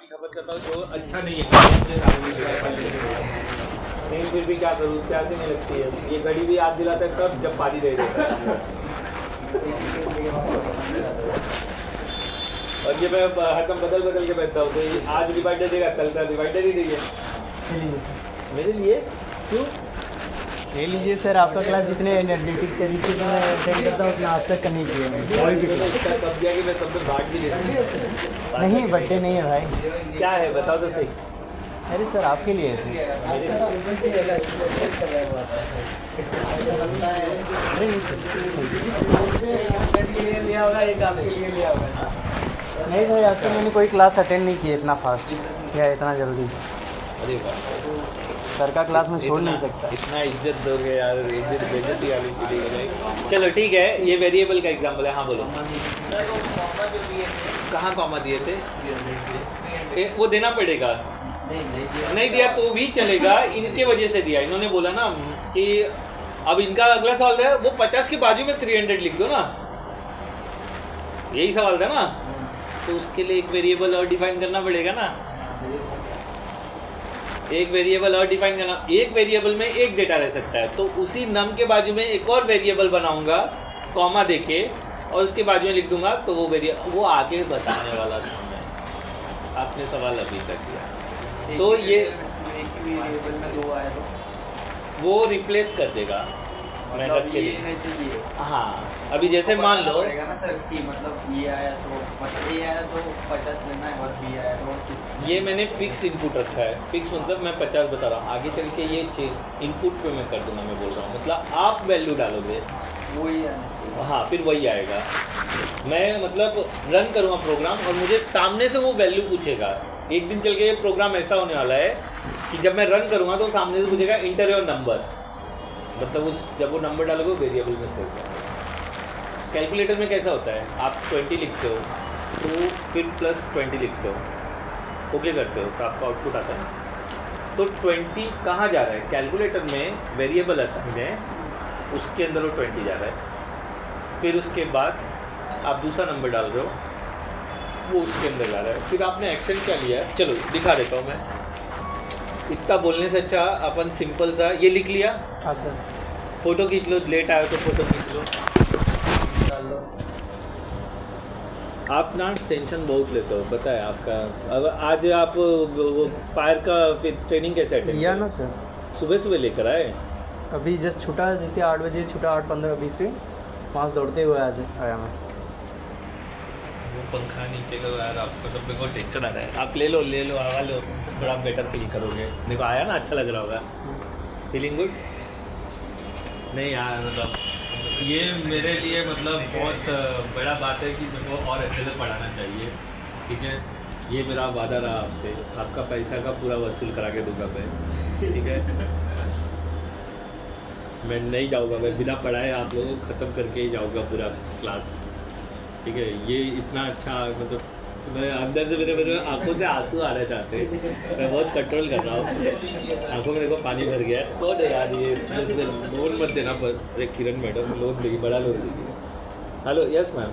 पानी खपत करता हूँ जो अच्छा नहीं है, लेकिन फिर भी क्या करूँ, प्यास ही नहीं लगती है। ये घड़ी भी याद दिलाता है कब, जब पानी दे देता है। और ये मैं हरदम बदल बदल के बैठता हूँ, तो आज रिमाइंडर देगा, कल का रिमाइंडर ही नहीं है मेरे लिए। क्यों? ले लीजिए सर, आपका क्लास जितने एनर्जेटिक तरीके से मैं अटेंड करता हूँ उतना आज तक नहीं किया मैं। इसका कब दिया कि मैं सब में बांट भी देता। नहीं, बर्थडे नहीं है भाई। क्या है बताओ तो सही। अरे सर आपके लिए ऐसे लिया होगा, एक आपके लिए लिया होगा। नहीं भाई, आज तक मैंने कोई क्लास अटेंड नहीं की इतना फास्ट या इतना जल्दी। अरे वाह, सर का क्लास में छोड़ नहीं सकता। इतना इज्जत दोगे यार, इज्जत बेइज्जती वाली चीज़ है। चलो ठीक है, ये वेरिएबल का एग्जांपल है। हाँ बोलो। कहाँ कॉमा दिए थे? वो देना पड़ेगा। नहीं दिया तो भी चलेगा, इनके वजह से दिया। इन्होंने बोला ना कि अब इनका अगला सवाल है, वो 50 के बाजू में 300 लिख दो ना, यही सवाल था ना। तो उसके लिए एक वेरिएबल और डिफाइन करना पड़ेगा ना। एक वेरिएबल और डिफाइन करना, एक वेरिएबल में एक डेटा रह सकता है, तो उसी नम के बाजू में एक और वेरिएबल बनाऊंगा कॉमा देके, और उसके बाजू में लिख दूंगा। तो वो वेरिएबल वो आगे बताने वाला था मैं, आपने सवाल अभी तक किया। तो ये एक वेरिएबल में दो आया तो वो रिप्लेस कर देगा मेथड के लिए। नहीं चाहिए। हाँ, अभी जैसे मान लो पड़ेगा ना सर कि मतलब ये आया तो मतलब ए आया तो 50 लेना है, और बी आया तो ये मैंने फिक्स इनपुट रखा है। फिक्स मतलब मैं 50 बता रहा हूँ, आगे चल के ये इनपुट पे मैं कर दूंगा। मैं बोल रहा हूँ मतलब आप वैल्यू डालोगे, वही आना चाहिए। हाँ फिर वही आएगा। मैं मतलब रन करूँगा प्रोग्राम और मुझे सामने से वो वैल्यू पूछेगा। एक दिन चल के ये प्रोग्राम ऐसा होने वाला है कि जब मैं रन करूँगा तो सामने से पूछेगा इंटर योर नंबर, मतलब उस जब वो नंबर डालोगे वेरिएबल में सेव कर। कैलकुलेटर में कैसा होता है, आप 20 लिखते हो तो फिर प्लस 20 लिखते हो, ओके करते हो तो आपका आउटपुट आता है। तो 20 कहाँ जा रहा है? कैलकुलेटर में वेरिएबल असाइन है, उसके अंदर वो 20 जा रहा है। फिर उसके बाद आप दूसरा नंबर डाल रहे हो, वो उसके अंदर जा रहा है। फिर आपने एक्शन क्या लिया है, चलो दिखा देता हूँ मैं। इतना बोलने से अच्छा अपन सिंपल सा ये लिख लिया। हाँ सर। फ़ोटो खींच लो, लेट आए तो फ़ोटो खींच लो। आप ना टेंशन बहुत लेते हो, पता है आपका। अब आज आप वो फायर का फिर ट्रेनिंग कैसे अटेंड लिया ना सर, सुबह सुबह लेकर आए? अभी जस्ट छूटा, जैसे 8 बजे छूटा, 8:15-20 पे वहाँ से दौड़ते हुए आज आया मैं। वो पंखा नीचे का यार, आपको तो मेरे को टेंशन आ रहा है। आप ले लो हवा लो, थोड़ा बेटर फील करोगे। देखो आया ना, अच्छा लग रहा होगा, फीलिंग गुड। नहीं यार मतलब ये मेरे लिए मतलब बहुत बड़ा बात है कि मेरे को और अच्छे से पढ़ाना चाहिए, ठीक है। ये मेरा वादा रहा आपसे, आपका पैसा का पूरा वसूल करा के दूंगा मैं, ठीक है। मैं नहीं जाऊँगा, मैं बिना पढ़ाए आप लोगों को ख़त्म करके ही जाऊँगा पूरा क्लास, ठीक है। ये इतना अच्छा मतलब मैं अंदर से मेरे आंखों से आंसू आना चाहते हैं। मैं बहुत कंट्रोल कर रहा हूँ, आंखों में देखो पानी भर गया है। कौन है यार ये? इसमें लोन मत देना पर। अरे किरण मैडम लोन देगी, बड़ा लोन देगी। Hello, yes ma'am.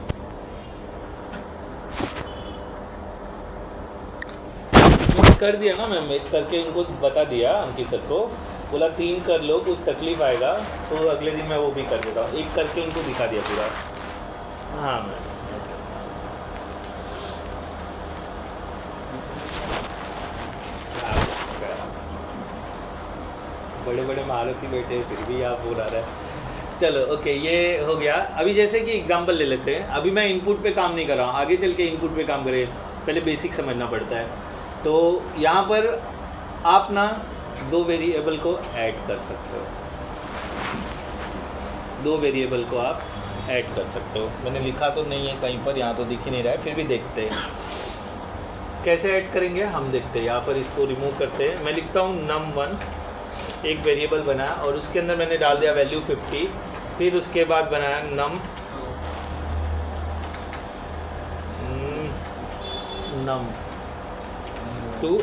कर दिया ना मैम, एक करके उनको बता दिया अंकित सर को, बोला 3 कर लो, कुछ तकलीफ आएगा तो अगले दिन मैं वो भी कर देता हूँ। एक करके उनको दिखा दिया पूरा। हाँ मैम, बड़े बड़े महारथी बैठे फिर भी आप बोला रहे हैं। चलो ओके, ये हो गया। अभी जैसे कि एग्जांपल ले लेते हैं। अभी मैं इनपुट पे काम नहीं कर रहा हूँ, आगे चल के इनपुट पे काम करें, पहले बेसिक समझना पड़ता है। तो यहाँ पर आप ना 2 वेरिएबल को ऐड कर सकते हो, 2 वेरिएबल को आप ऐड कर सकते हो। मैंने लिखा तो नहीं है कहीं पर, यहाँ तो दिख ही नहीं रहा है, फिर भी देखते हैं कैसे ऐड करेंगे। हम देखते हैं, यहाँ पर इसको रिमूव करते हैं। मैं लिखता हूँ num1, एक वेरिएबल बनाया और उसके अंदर मैंने डाल दिया वैल्यू 50। फिर उसके बाद बनाया num2,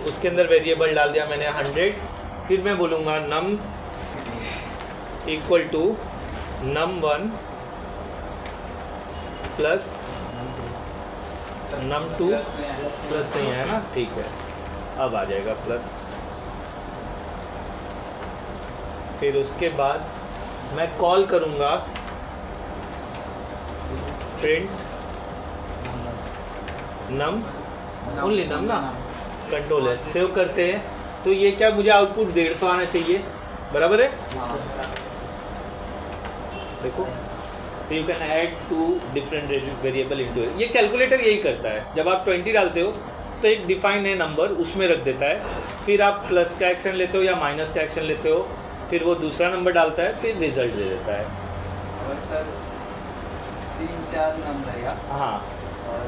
उसके अंदर वेरिएबल डाल दिया मैंने 100। फिर मैं बोलूँगा num equal to num1 plus num 2 plus नहीं है ना, ठीक है, अब आ जाएगा प्लस। फिर उसके बाद मैं कॉल करूँगा प्रिंट नम, ओनली नम ना, कंट्रोल है, सेव करते हैं। तो ये क्या, मुझे आउटपुट 150 आना चाहिए, बराबर है। देखो, you can add two different variable into it. ये कैलकुलेटर यही करता है, जब आप 20 डालते हो तो एक डिफाइन है नंबर, उसमें रख देता है, फिर आप प्लस का एक्शन लेते हो या माइनस का एक्शन लेते हो, फिर वो दूसरा नंबर डालता है, फिर रिजल्ट दे देता है। और सर 3-4 नाम रहेगा। हाँ, और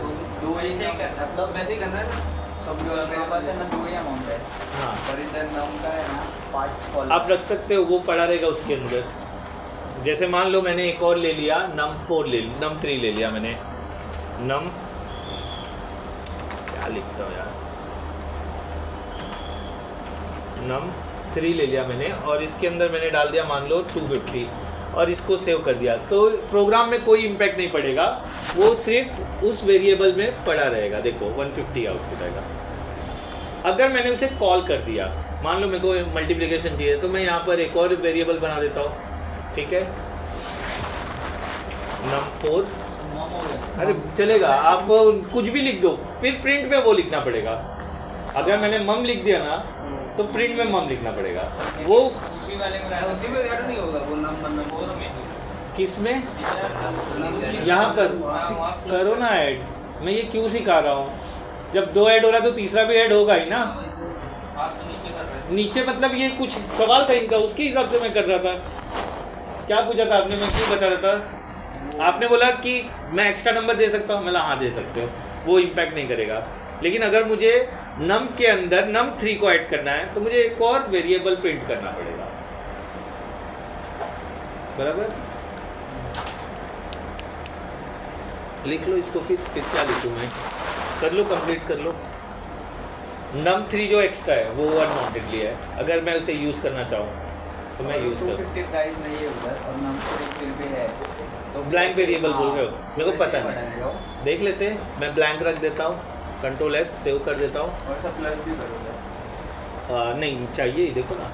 2 ही मतलब वैसे ही करना है सब। जो मेरे पास है ना 2 ही अमाउंट है। हाँ, पर इधर नाम का है ना 5 कॉल आप रख सकते हो, वो पड़ा रहेगा उसके अंदर। जैसे मान लो मैंने एक और ले लिया, नम 3 ले लिया मैंने, नम क्या लिखता हूँ यार, नम 3 ले लिया मैंने, और इसके अंदर मैंने डाल दिया मान लो 250, और इसको सेव कर दिया। तो प्रोग्राम में कोई इम्पैक्ट नहीं पड़ेगा, वो सिर्फ उस वेरिएबल में पड़ा रहेगा। देखो 150 आउटपुट आएगा। अगर मैंने उसे कॉल कर दिया, मान लो मेरे को मल्टीप्लिकेशन चाहिए, तो मैं यहाँ पर एक और वेरिएबल बना देता हूँ, ठीक है, नम 4। अरे चलेगा, आप कुछ भी लिख दो, फिर प्रिंट में वो लिखना पड़ेगा। अगर मैंने मम लिख दिया ना, तो प्रिंट में मम लिखना पड़ेगा। वो उसी वाले में उसी में ऐड नहीं होगा वो नंबर वो किस में, यहाँ पर करो ना ऐड। मैं ये क्यों सिखा रहा हूँ, जब 2 ऐड हो रहा है तो तीसरा भी ऐड होगा ही ना। आप तो नीचे कर रहे हैं। नीचे मतलब ये कुछ सवाल था इनका, उसके हिसाब से मैं कर रहा था। क्या पूछा था आपने, मैं क्यों बता रहा था? आपने बोला कि मैं एक्स्ट्रा नंबर दे सकता हूँ, मैं हाँ दे सकते हो, वो इम्पैक्ट नहीं करेगा। लेकिन अगर मुझे नम के अंदर नम 3 को ऐड करना है, तो मुझे एक और वेरिएबल प्रिंट करना पड़ेगा, बराबर। लिख लो इसको, फिर क्या लिखूँ मैं, कर लो, कंप्लीट कर लो। नम 3 जो एक्स्ट्रा है वो अनवांटेड लिया है, अगर मैं उसे यूज़ करना चाहूँ तो मैं यूज़ कर। 250 प्राइस नहीं है उधर, और नम 3 फिर भी है तो ब्लैंक वेरिएबल बोल रहे हो, मेरे को पता नहीं, देख लेते हैं। मैं ब्लैंक रख देता हूँ, कंट्रोल एस सेव कर देता हूँ। और सब प्लस भी करोगे? नहीं चाहिए ही, देखो ना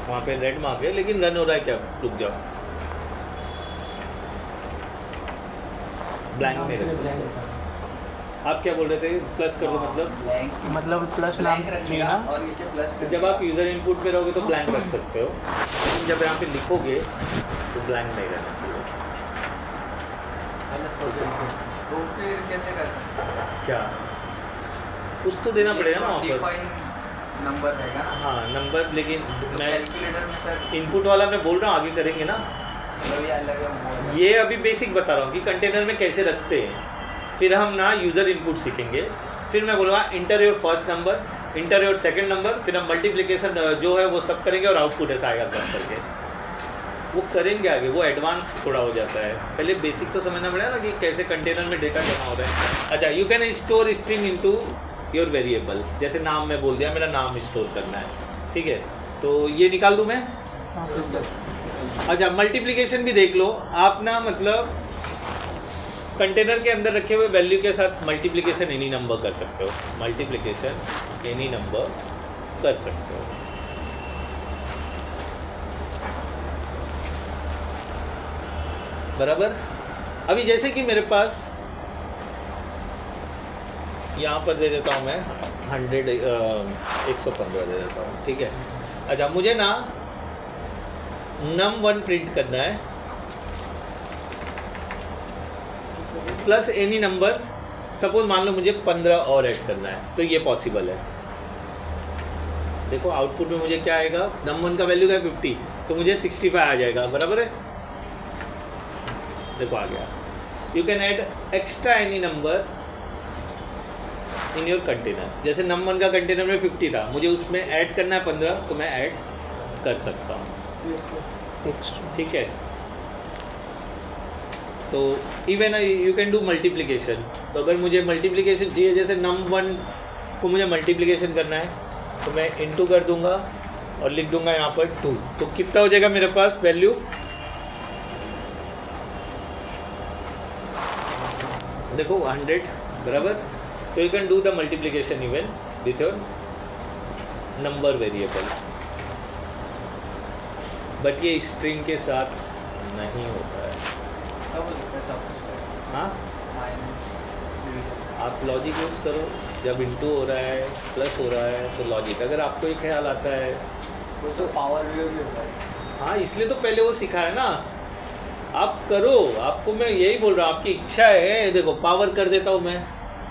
वहाँ पे रेड मार्क है, लेकिन रन हो रहा है क्या, रुक जाओ, ब्लैंक नहीं रख सकते। आप क्या बोल रहे थे, प्लस कर दो मतलब? मतलब प्लस नाम रखिएगा और नीचे प्लस। जब आप यूज़र इनपुट पे रहोगे तो ब्लैंक रख सकते हो, लेकिन जब यहाँ पे लिखोगे तो ब्लैंक नहीं रहना चाहिए। तो फिर कैसे कर सकते हैं? क्या, कुछ तो देना पड़ेगा ना वहाँ पर। डिफाइन नंबर रहेगा ना? हाँ नंबर, लेकिन तो मैं कैलकुलेटर में सर इनपुट वाला मैं बोल रहा हूँ, आगे करेंगे ना। मतलब ये अलग है। ये अभी बेसिक बता रहा हूँ कि कंटेनर में कैसे रखते हैं, फिर हम ना यूज़र इनपुट सीखेंगे। फिर मैं बोलूँगा inter your first number, inter your second number, फिर हम मल्टीप्लिकेशन जो है वो सब करेंगे और आउटपुट ऐसा आएगा कम करके, वो करेंगे आगे। वो एडवांस थोड़ा हो जाता है, पहले बेसिक तो समझना पड़ेगा ना कि कैसे कंटेनर में डेटा जमा हो रहा है। अच्छा, you can store string into your variable, जैसे नाम मैं बोल दिया, मेरा नाम स्टोर करना है, ठीक है, तो ये निकाल दूँ मैं। अच्छा, मल्टीप्लिकेशन भी देख लो आप ना, मतलब कंटेनर के अंदर रखे हुए वैल्यू के साथ मल्टीप्लिकेशन एनी नंबर कर सकते हो, मल्टीप्लिकेशन एनी नंबर कर सकते हो। बराबर। अभी जैसे कि मेरे पास यहाँ पर दे देता हूँ मैं 115 दे देता हूँ, ठीक है। अच्छा, मुझे ना num 1 प्रिंट करना है प्लस एनी नंबर। सपोज मान लो मुझे 15 और ऐड करना है, तो ये पॉसिबल है। देखो आउटपुट में मुझे क्या आएगा, num 1 का वैल्यू है 50, तो मुझे 65 आ जाएगा, बराबर है। देखो आ गया। You can add extra any number in your container. जैसे num 1 का कंटेनर में 50 था, मुझे उसमें ऐड करना है 15, तो मैं ऐड कर सकता हूँ, ठीक है। तो even you can do multiplication. तो अगर मुझे मल्टीप्लिकेशन चाहिए, जैसे num 1 को मुझे मल्टीप्लिकेशन करना है, तो मैं इनटू कर दूंगा और लिख दूंगा यहाँ पर 2, तो कितना हो जाएगा मेरे पास वैल्यू, देखो 100 बराबर. तो you can do the multiplication even with your number variable, but ये स्ट्रिंग के साथ नहीं होता है. सब हो सकता है, सब हो सकता है. हाँ, माइनस डिवीजन. आप लॉजिक यूज़ करो. जब इंटू हो रहा है, प्लस हो रहा है, तो लॉजिक. अगर आपको ये ख्याल आता है, वो तो पावर भी होता है. हाँ, इसलिए तो पहले वो सिखाया ना. आप करो, आपको मैं यही बोल रहा हूँ, आपकी इच्छा है. देखो पावर कर देता हूँ मैं,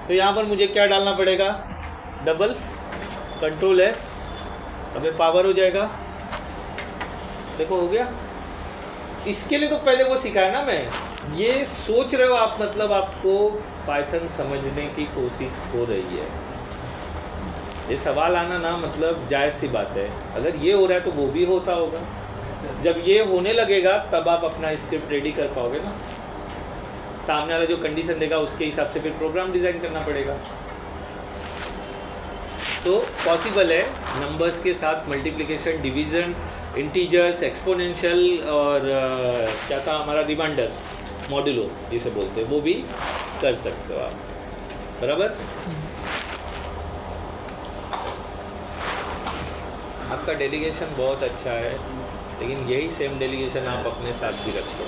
तो यहाँ पर मुझे क्या डालना पड़ेगा? डबल कंट्रोल एस, अबे पावर हो जाएगा. देखो हो गया. इसके लिए तो पहले वो सिखाया ना मैं. ये सोच रहे हो आप, मतलब आपको पाइथन समझने की कोशिश हो रही है. ये सवाल आना ना मतलब जायज़ सी बात है. अगर ये हो रहा है तो वो भी होता होगा. जब ये होने लगेगा तब आप अपना स्क्रिप्ट रेडी कर पाओगे ना. सामने वाला जो कंडीशन देगा उसके हिसाब से फिर प्रोग्राम डिज़ाइन करना पड़ेगा. तो पॉसिबल है नंबर्स के साथ मल्टीप्लिकेशन, डिवीज़न, इंटीजर्स, एक्सपोनेंशियल और क्या था हमारा रिमाइंडर, मॉड्यूलो जिसे बोलते हैं, वो भी कर सकते हो आप. बराबर. आपका डेलीगेशन बहुत अच्छा है, लेकिन यही सेम डेलीगेशन आप अपने साथ भी रखो.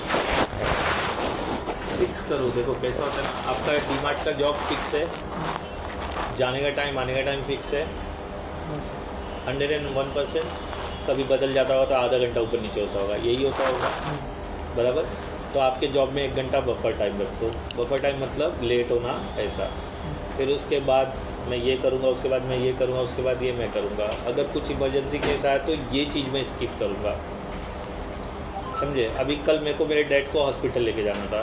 फिक्स करो. देखो कैसा होता है ना, आपका डीमार्ट का जॉब फिक्स है, जाने का टाइम आने का टाइम फिक्स है 101%. कभी बदल जाता होगा तो आधा घंटा ऊपर नीचे होता होगा, यही होता होगा. बराबर. तो आपके जॉब में 1 घंटा बफर टाइम रखो. बफर टाइम मतलब लेट होना ऐसा. फिर उसके बाद मैं ये करूँगा, उसके बाद मैं ये करूँगा, उसके बाद ये मैं करूँगा. अगर कुछ इमरजेंसी केस आया तो ये चीज़ मैं स्किप करूँगा. समझे. अभी कल मेरे को मेरे डैड को हॉस्पिटल लेके जाना था,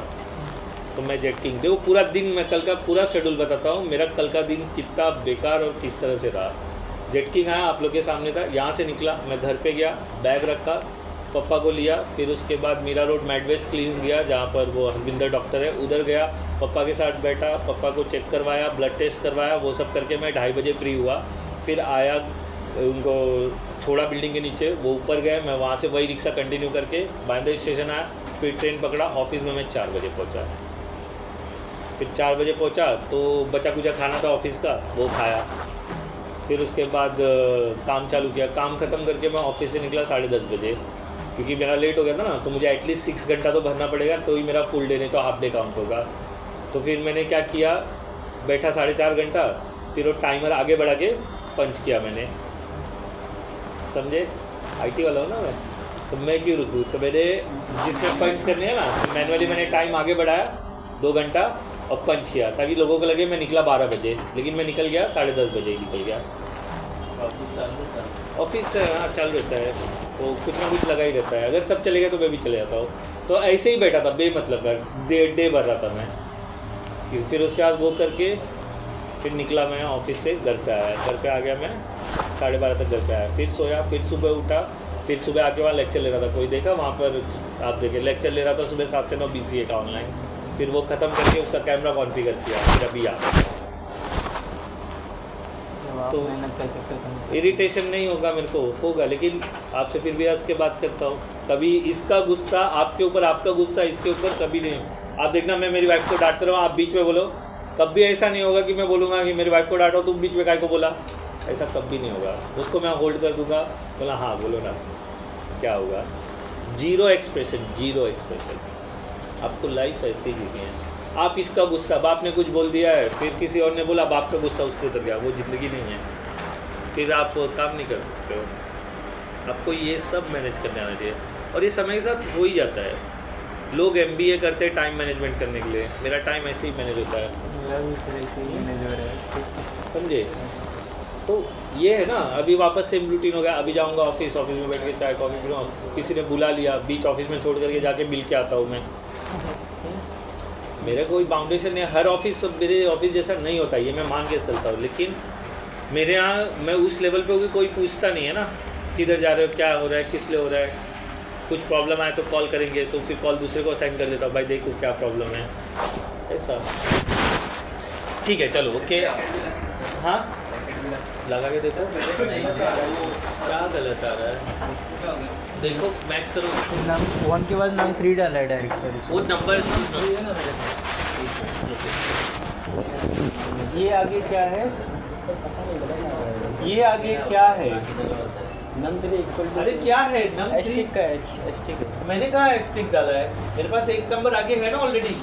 तो मैं जेट किंग, देखो पूरा दिन मैं कल का पूरा शेड्यूल बताता हूँ. मेरा कल का दिन कितना बेकार और किस तरह से रहा. जेट किंग आया, आप लोग के सामने था. यहाँ से निकला, मैं घर पे गया, बैग रखा, पापा को लिया. फिर उसके बाद मीरा रोड मैडवेस्ट क्लिनिक्स गया, जहाँ पर वो हरविंदर डॉक्टर है, उधर गया. पापा के साथ बैठा, पापा को चेक करवाया, ब्लड टेस्ट करवाया, वो सब करके मैं 2:30 बजे फ्री हुआ. फिर आया, उनको छोड़ा बिल्डिंग के नीचे, वो ऊपर गए. मैं वहाँ से वही रिक्शा कंटिन्यू करके बांद्रा स्टेशन आया. फिर ट्रेन पकड़ा. ऑफिस में मैं 4 बजे पहुँचा. फिर 4 बजे पहुँचा तो बचा कुचा खाना था ऑफिस का, वो खाया. फिर उसके बाद काम चालू किया. काम ख़त्म करके मैं ऑफिस से निकला 10:30 बजे, क्योंकि मेरा लेट हो गया था ना. तो मुझे एटलीस्ट 6 घंटा तो भरना पड़ेगा, तो ही मेरा फुल डे, नहीं तो हाफ डे काउंट होगा. तो फिर मैंने क्या किया, बैठा 4.5 घंटा. फिर वो टाइमर आगे बढ़ा के पंच किया मैंने. समझे. IT वाला हूँ ना मैं, तो मैं क्यों रुकूँ. तो मैंने जिसमें पंच करने है ना, मैनुअली मैंने टाइम आगे बढ़ाया 2 घंटा और पंच किया, ताकि लोगों को लगे मैं निकला 12 बजे, लेकिन मैं निकल गया 10:30 बजे ही निकल गया. ऑफिस चालू रहता है, तो कुछ ना कुछ लगा ही रहता है. अगर सब चले गए तो मैं भी चले जाता हूँ. तो ऐसे ही बैठा था बेमतलब का, डे भर रहा था मैं. फिर उसके बाद वो करके फिर निकला मैं ऑफिस से. घर पे आया, घर पे आ गया मैं 12:30 तक घर पे आया. फिर सोया, फिर सुबह उठा. फिर सुबह आके वहाँ लेक्चर ले रहा था, कोई देखा वहाँ पर, आप देखे लेक्चर ले रहा था सुबह 7 से 9 BCA का ऑनलाइन. फिर वो ख़त्म करके उसका कैमरा कॉन्फ़िगर किया. फिर अभी आ तो मेहनत कर सकते हो. इरिटेशन नहीं होगा मेरे को, होगा, लेकिन आपसे फिर भी हंस के बात करता हूँ. कभी इसका गुस्सा आपके ऊपर, आपका गुस्सा इसके ऊपर कभी नहीं. आप देखना मैं मेरी वाइफ को डांटता रहा हूँ, आप बीच में बोलो. कभी ऐसा नहीं होगा कि मैं बोलूँगा कि मेरी वाइफ को डांटो, तुम बीच में काय को बोला. ऐसा कभी नहीं होगा. उसको मैं होल्ड कर दूँगा, बोला हाँ बोलो ना, क्या होगा. 0 एक्सप्रेशन, 0 एक्सप्रेशन. आपको लाइफ ऐसे ही जीनी है. आप इसका गुस्सा, बाप ने कुछ बोल दिया है, फिर किसी और ने बोला, बाप का गुस्सा उस पर उतर गया, वो ज़िंदगी नहीं है. फिर आप काम नहीं कर सकते हो. आपको ये सब मैनेज करने आना चाहिए, और ये समय के साथ हो ही जाता है. लोग MBA करते हैं टाइम मैनेजमेंट करने के लिए. मेरा टाइम ऐसे ही मैनेज होता है. मेरा भी सर ऐसे ही मैनेज हो रहा है. समझे. तो ये है ना, अभी वापस सेम रूटीन हो गया. अभी जाऊंगा ऑफिस में बैठ के चाय कॉफ़ी पीऊँगा. किसी ने बुला लिया, बीच ऑफिस में छोड़ करके जाके मिल के आता हूँ मैं. मेरे कोई बाउंडेशन नहीं. हर ऑफिस मेरे ऑफिस जैसा नहीं होता, ये मैं मान के चलता हूँ. लेकिन मेरे यहाँ मैं उस लेवल पे हूँ कि कोई पूछता नहीं है ना, किधर जा रहे हो, क्या हो रहा है, किस लिए हो रहा है. कुछ प्रॉब्लम आए तो कॉल करेंगे, तो फिर कॉल दूसरे को असाइन कर देता हूँ, भाई देखो क्या प्रॉब्लम है. ऐसा ठीक है. चलो ओके. हाँ लगा के देखो क्या गलत आ रहा है. देखो मैच करो. नाम 1 के बाद नाम 3 डाला है डायरेक्ट. सॉरी वो नंबर ये आगे क्या है, ये आगे क्या है, नम 3 इक्वल टू अरे क्या है नम 3, एस्टिक का एस्टिक है। मैंने कहा एस्टिक डाला है, मेरे पास एक नंबर आगे है ना ऑलरेडी,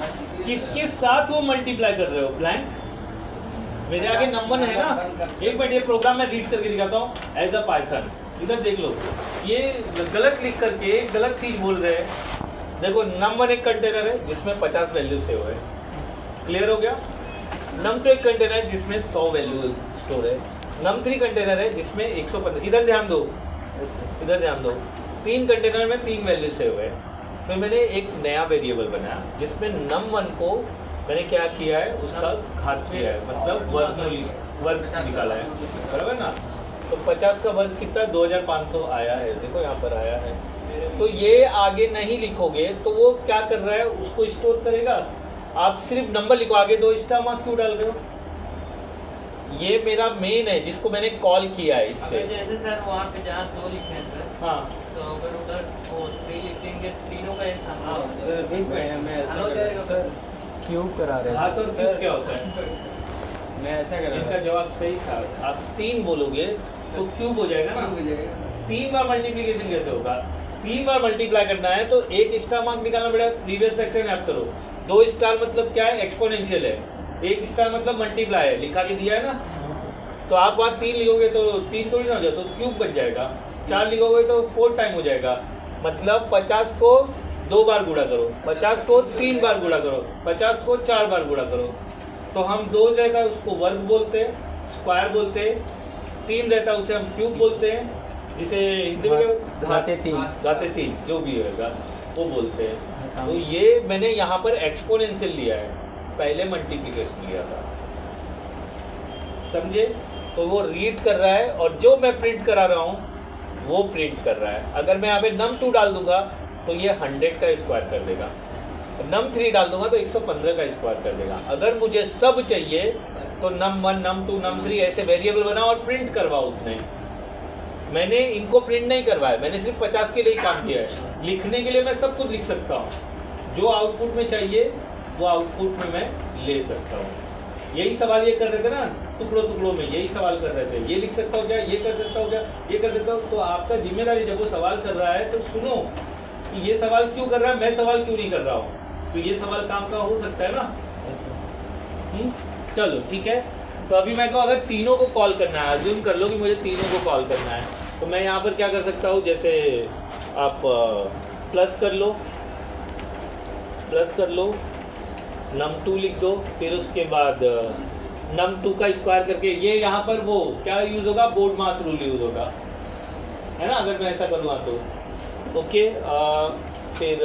किसके साथ वो मल्टीप्लाई कर रहे हो, ब्लैंक, मेरे आगे नंबर है ना। एक मिनट, ये प्रोग्राम मैं रीड करके दिखाता हूँ एज अ पाइथन, इधर देख लो, ये गलत लिख करके गलत चीज बोल रहे हैं। देखो नम 1 एक कंटेनर है जिसमें 50 वैल्यू सेव है, क्लियर हो गया। नम 2 एक कंटेनर है जिसमें 100 वैल्यू स्टोर है। नम 3 कंटेनर है जिसमें 115, इधर ध्यान दो, इधर ध्यान दो, 3 कंटेनर में 3 वैल्यू सेव है। फिर मैंने एक नया वेरिएबल बनाया जिसमें num 1 को मैंने क्या किया है, उसका घात किया है, मतलब वर्ग निकाला है, बराबर ना। तो 50 का वर्ग कितना, 2500 आया है, देखो यहाँ पर आया है। तो ये आगे नहीं लिखोगे तो वो क्या कर रहा है, उसको स्टोर करेगा। आप सिर्फ नंबर लिखो, आगे 2 स्टार मार्क क्यों डाल रहे हो। ये मेरा मेन है जिसको मैंने कॉल किया है इससे। अगर जैसे सर वहाँ पे जहाँ 2 लिखे हैं सर, हाँ तो अगर उधर वो 3 लिखेंगे, तीनों का एक सामान सर एक मिनट, मैं ऐसा हो कर जाएगा रहा हूँ सर, क्यूब करा रहे हाँ, तो हैं क्यूब क्या होता है, मैं ऐसा कर इनका रहा हूँ। जवाब सही था। आप 3 बोलोगे तो क्यूब हो जाएगा ना, 3 बार मल्टीप्लिकेशन कैसे होगा, 3 बार मल्टीप्लाई करना है तो 1 स्टार मार्क निकालना पड़ेगा। प्रीवियस लेक्चर में आप करो, 2 स्टार मतलब क्या है, एक्सपोनेंशियल है, 1 स्टार मतलब मल्टीप्लाई है, लिखा के दिया है ना। तो आप वहाँ 3 लिखोगे तो 3 थोड़ी ना हो जाए, तो क्यूब बच जाएगा। 4 लिखोगे तो 4 टाइम हो जाएगा, मतलब 50 को 2 बार गुणा करो, 50 को 3 बार गुणा करो, 50 को 4 बार गुणा करो। तो हम 2 रहता है उसको वर्ग बोलते हैं, स्क्वायर बोलते हैं, 3 रहता है उसे हम क्यूब बोलते हैं, जिसे हिंदी में घाते 3 घाते 3 जो भी होगा वो बोलते हैं। तो ये मैंने यहाँ पर एक्सपोनेंशियल लिया है, पहले मल्टीप्लिकेशन लिया था, समझे। तो वो रीड कर रहा है और जो मैं प्रिंट करा रहा हूँ वो प्रिंट कर रहा है। अगर मैं यहाँ पे num 2 डाल दूंगा तो ये 100 का स्क्वायर कर देगा, num 3 डाल दूंगा तो 115 का स्क्वायर कर देगा। अगर मुझे सब चाहिए तो num 1 num 2 num 3 ऐसे वेरिएबल बनाओ और प्रिंट करवाओ उतने। मैंने इनको प्रिंट नहीं करवाया, मैंने सिर्फ 50 के लिए ही काम किया है। लिखने के लिए मैं सब कुछ लिख सकता हूँ, जो आउटपुट में चाहिए वो आउटपुट में मैं ले सकता हूँ। यही सवाल ये कर रहे थे ना, टुकड़ों टुकड़ों में यही सवाल कर रहे थे, ये लिख सकता हूँ क्या, ये कर सकता हूँ क्या, ये कर सकता हूँ। तो आपका जिम्मेदारी जब वो सवाल कर रहा है तो सुनो कि ये सवाल क्यों कर रहा है, मैं सवाल क्यों नहीं कर रहा हूँ, तो ये सवाल काम का हो सकता है ना। चलो ठीक है। तो अभी मैं कहूँ अगर तीनों को कॉल करना है, अज्यूम कर लो कि मुझे तीनों को कॉल करना है, तो मैं यहाँ पर क्या कर सकता हूँ, जैसे आप प्लस कर लो, num 2 लिख दो, फिर उसके बाद num 2 का स्क्वायर करके ये यहाँ पर वो क्या यूज़ होगा, बोर्ड मास रूल यूज़ होगा, है ना। अगर मैं ऐसा करूँगा तो ओके। फिर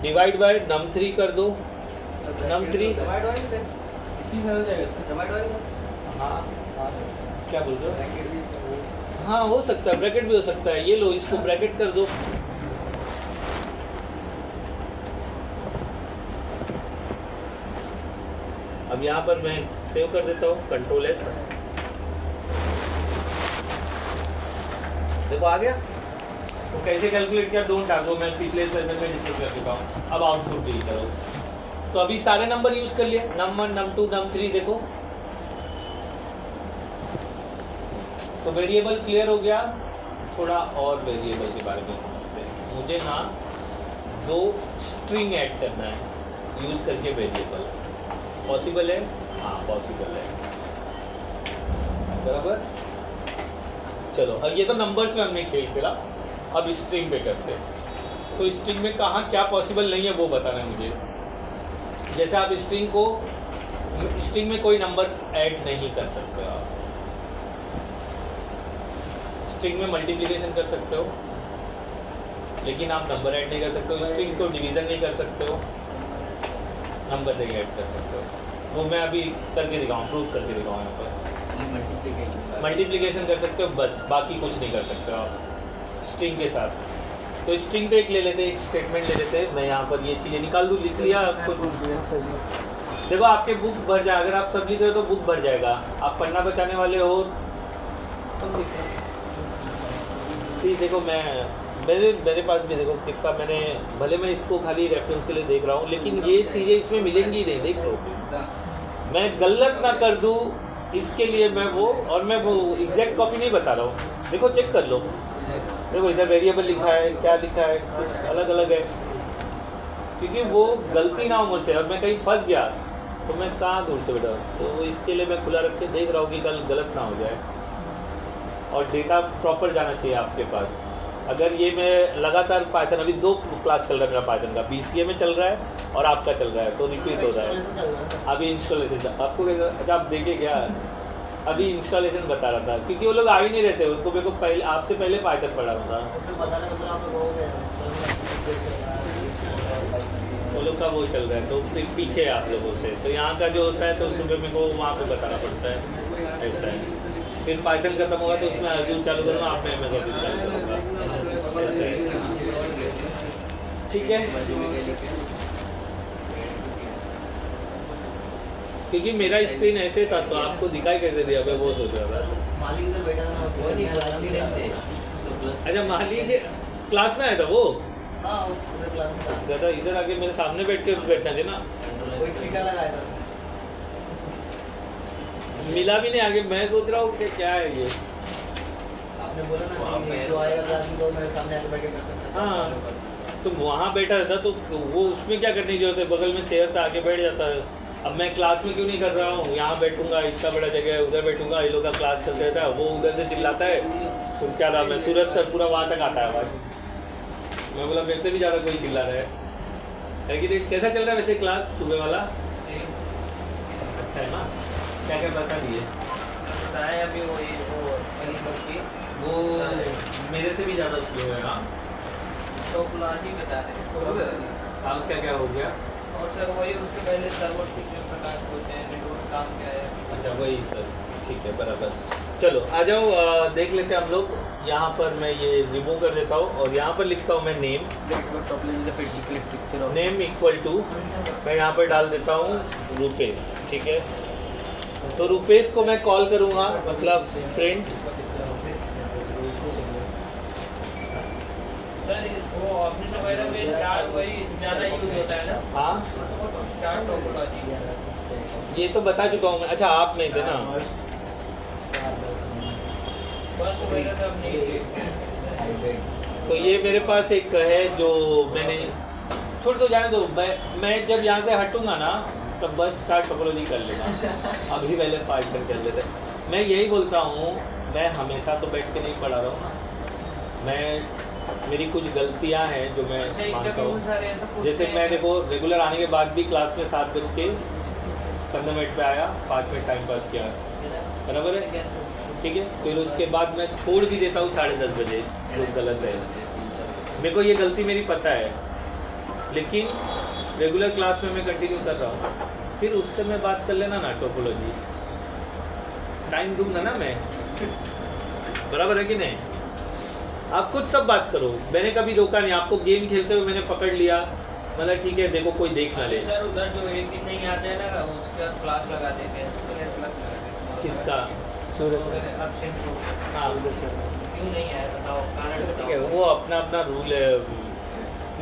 डिवाइड बाय num 3 कर दो, num 3 इसी में हो जाएगा सर, डिवाइड वाइड। हाँ क्या बोल रहे हो, हाँ हो सकता है, ब्रैकेट भी हो सकता है। ये लो इसको ब्रैकेट कर दो, अब यहाँ पर मैं सेव कर देता हूँ, कंट्रोल एस, देखो आ गया। तो कैसे कैलकुलेट किया, डोंट टागो, मैं पिछले सेशन में डिस्कस कर चुका हूँ। अब आउटपुट डील करो। तो अभी सारे नंबर यूज कर लिए, num 1 num 2 num 3, देखो तो वेरिएबल क्लियर हो गया। थोड़ा और वेरिएबल के बारे में समझते हैं। मुझे ना 2 स्ट्रिंग ऐड करना है यूज करके वेरिएबल, पॉसिबल है, हाँ पॉसिबल है, बराबर। चलो अब ये तो नंबर्स में हमने खेल खेला, अब स्ट्रिंग पे करते हैं। तो स्ट्रिंग में कहाँ क्या पॉसिबल नहीं है वो बताना है मुझे। जैसे आप स्ट्रिंग में कोई नंबर ऐड नहीं कर सकते हो आप, स्ट्रिंग में मल्टीप्लिकेशन कर सकते हो लेकिन आप नंबर ऐड नहीं कर सकते हो। स्ट्रिंग को डिवीज़न नहीं कर सकते हो, नंबर नहीं ऐड कर सकते हो। वो मैं अभी करके दिखाऊँ, प्रूफ करके दिखाऊँ। यहाँ पर मल्टीप्लिकेशन कर सकते हो बस, बाकी कुछ नहीं कर सकते हो आप स्ट्रिंग के साथ। तो स्ट्रिंग पे एक ले लेते, एक स्टेटमेंट ले लेते। मैं यहाँ पर ये चीज़ें निकाल दूँ, लिख लिया आपको। देखो आपके बुक भर जाए, अगर आप सब लिख रहे हो तो बुक भर जाएगा। आप पन्ना बचाने वाले हो तो ठीक। देखो मेरे पास भी देखो कितना मैंने, भले मैं इसको खाली रेफरेंस के लिए देख रहा हूँ लेकिन ये चीज़ें इसमें मिलेंगी नहीं, देख लो मैं गलत ना कर दूँ इसके लिए मैं वो, और मैं वो एग्जैक्ट कॉपी नहीं बता रहा हूँ, देखो चेक कर लो, देखो इधर वेरिएबल लिखा है, क्या लिखा है, कुछ अलग अलग है, क्योंकि वो गलती ना हो मुझसे और मैं कहीं फंस गया तो मैं कहाँ ढूंढते बेटा। तो इसके लिए मैं खुला रख के देख रहा हूँ कि कल गलत ना हो जाए, और डेटा प्रॉपर जाना चाहिए आपके पास। अगर ये मैं लगातार पाइथन, अभी 2 क्लास चल रहा है मेरा पाइथन का, BCA में चल रहा है और आपका चल रहा है, तो रिपीट हो रहा है। अभी इंस्टॉलेशन आपको अच्छा आप देखिए क्या, अभी इंस्टॉलेशन बता रहा था, क्योंकि वो लोग आ ही नहीं रहते, उनको मेरे को पहले आपसे पहले पाइथन पढ़ा रहा था, वो लोग का वो चल रहा है, तो पीछे है आप लोगों से। तो यहाँ का जो होता है तो सुबह मेरे को वहाँ पे बताना पड़ता है, ऐसा है। फिर पाइथन खत्म होगा तो उसमें अजूर चालू करूँगा, आप में MS ऑफिस चालू करूँगा, ऐसा है, ठीक है। क्योंकि मेरा स्क्रीन ऐसे था तो आपको दिखाई कैसे दिया, मैं वो सोच रहा था। अच्छा मालिक क्लास में आया था वो, दादा इधर आके मेरे सामने बैठ के बैठना थे ना, मिला भी नहीं आगे। मैं सोच रहा हूँ कि क्या है ये, आपने बोला ना कि जो आएगा क्लास में तो मेरे सामने आके बैठ के कर सकता है। हाँ तो वहाँ बैठा रहता तो वो उसमें क्या करने की जरूरत है, बगल में चेयर था आके बैठ जाता है। अब मैं क्लास में क्यों नहीं कर रहा हूँ, यहाँ बैठूंगा, इतना बड़ा जगह है, उधर बैठूंगा, ये लोग का क्लास चलता रहता है, वो उधर से चिल्लाता है, क्या नाम है, सूरज सर, पूरा वहाँ तक आता है आवाज़। मैं बोला मेरे से भी ज़्यादा कोई चिल्ला रहा है कि नहीं। कैसा चल रहा है वैसे क्लास सुबह वाला, अच्छा है ना, क्या क्या बता दिए, अभी वो मेरे से भी ज़्यादा स्लो है। हाँ तो क्लास ही बता रहे, अब क्या क्या हो गया, और सर वही उसके पहले सर्वर किस प्रकार होते हैं, नेटवर्क काम क्या है। अच्छा वही सर, ठीक है बराबर। चलो आ जाओ, देख लेते हैं हम लोग। यहाँ पर मैं ये रिमूव कर देता हूँ और यहाँ पर लिखता हूँ मैं नेम, नेम इक्वल टू, मैं यहाँ पर डाल देता हूँ रुपेश, ठीक है। तो रुपेश को मैं कॉल करूँगा, मतलब प्रिंट, सर वो ऑफिस वगैरह में स्टार वही ज़्यादा यूज होता है ना। हाँ स्टार टोपोलॉजी ये तो बता चुका हूँ मैं, अच्छा आप नहीं थे ना, बस वगैरह सब नहीं। तो ये मेरे पास एक है जो मैंने, छोड़ दो जाने दो, मैं जब यहाँ से हटूंगा ना तब बस स्टार्ट टोपोलॉजी कर लेना, अभी पहले पाइथन कर लेते। मैं यही बोलता हूँ, मैं हमेशा तो बैठ के नहीं पढ़ा रहा हूँ ना, मैं मेरी कुछ गलतियाँ हैं जो मैं मानता हूँ। जैसे मैं देखो रेगुलर आने के बाद भी क्लास में 7:15 पे आया, 5 मिनट टाइम पास किया, बराबर है, ठीक है। फिर उसके बाद मैं छोड़ भी देता हूँ 10:30 बजे, जो गलत है, मेरे को ये गलती मेरी पता है, लेकिन रेगुलर क्लास में मैं कंटिन्यू कर रहा हूँ। फिर उससे मैं बात कर लेना ना टोपोलॉजी, टाइम दूंगा ना मैं, बराबर है कि नहीं। आप खुद सब बात करो, मैंने कभी रोका नहीं आपको, गेम खेलते हुए मैंने पकड़ लिया, मतलब ठीक है देखो कोई देख ना ले। सर उधर जो एक दिन नहीं आते हैं ना, उसका क्लास लगा देते हैं, किसका, सूरज सर, एब्सेंट हाँ सर क्यों नहीं आया बताओ, कारण ठीक है, बताओ। वो अपना अपना रूल है।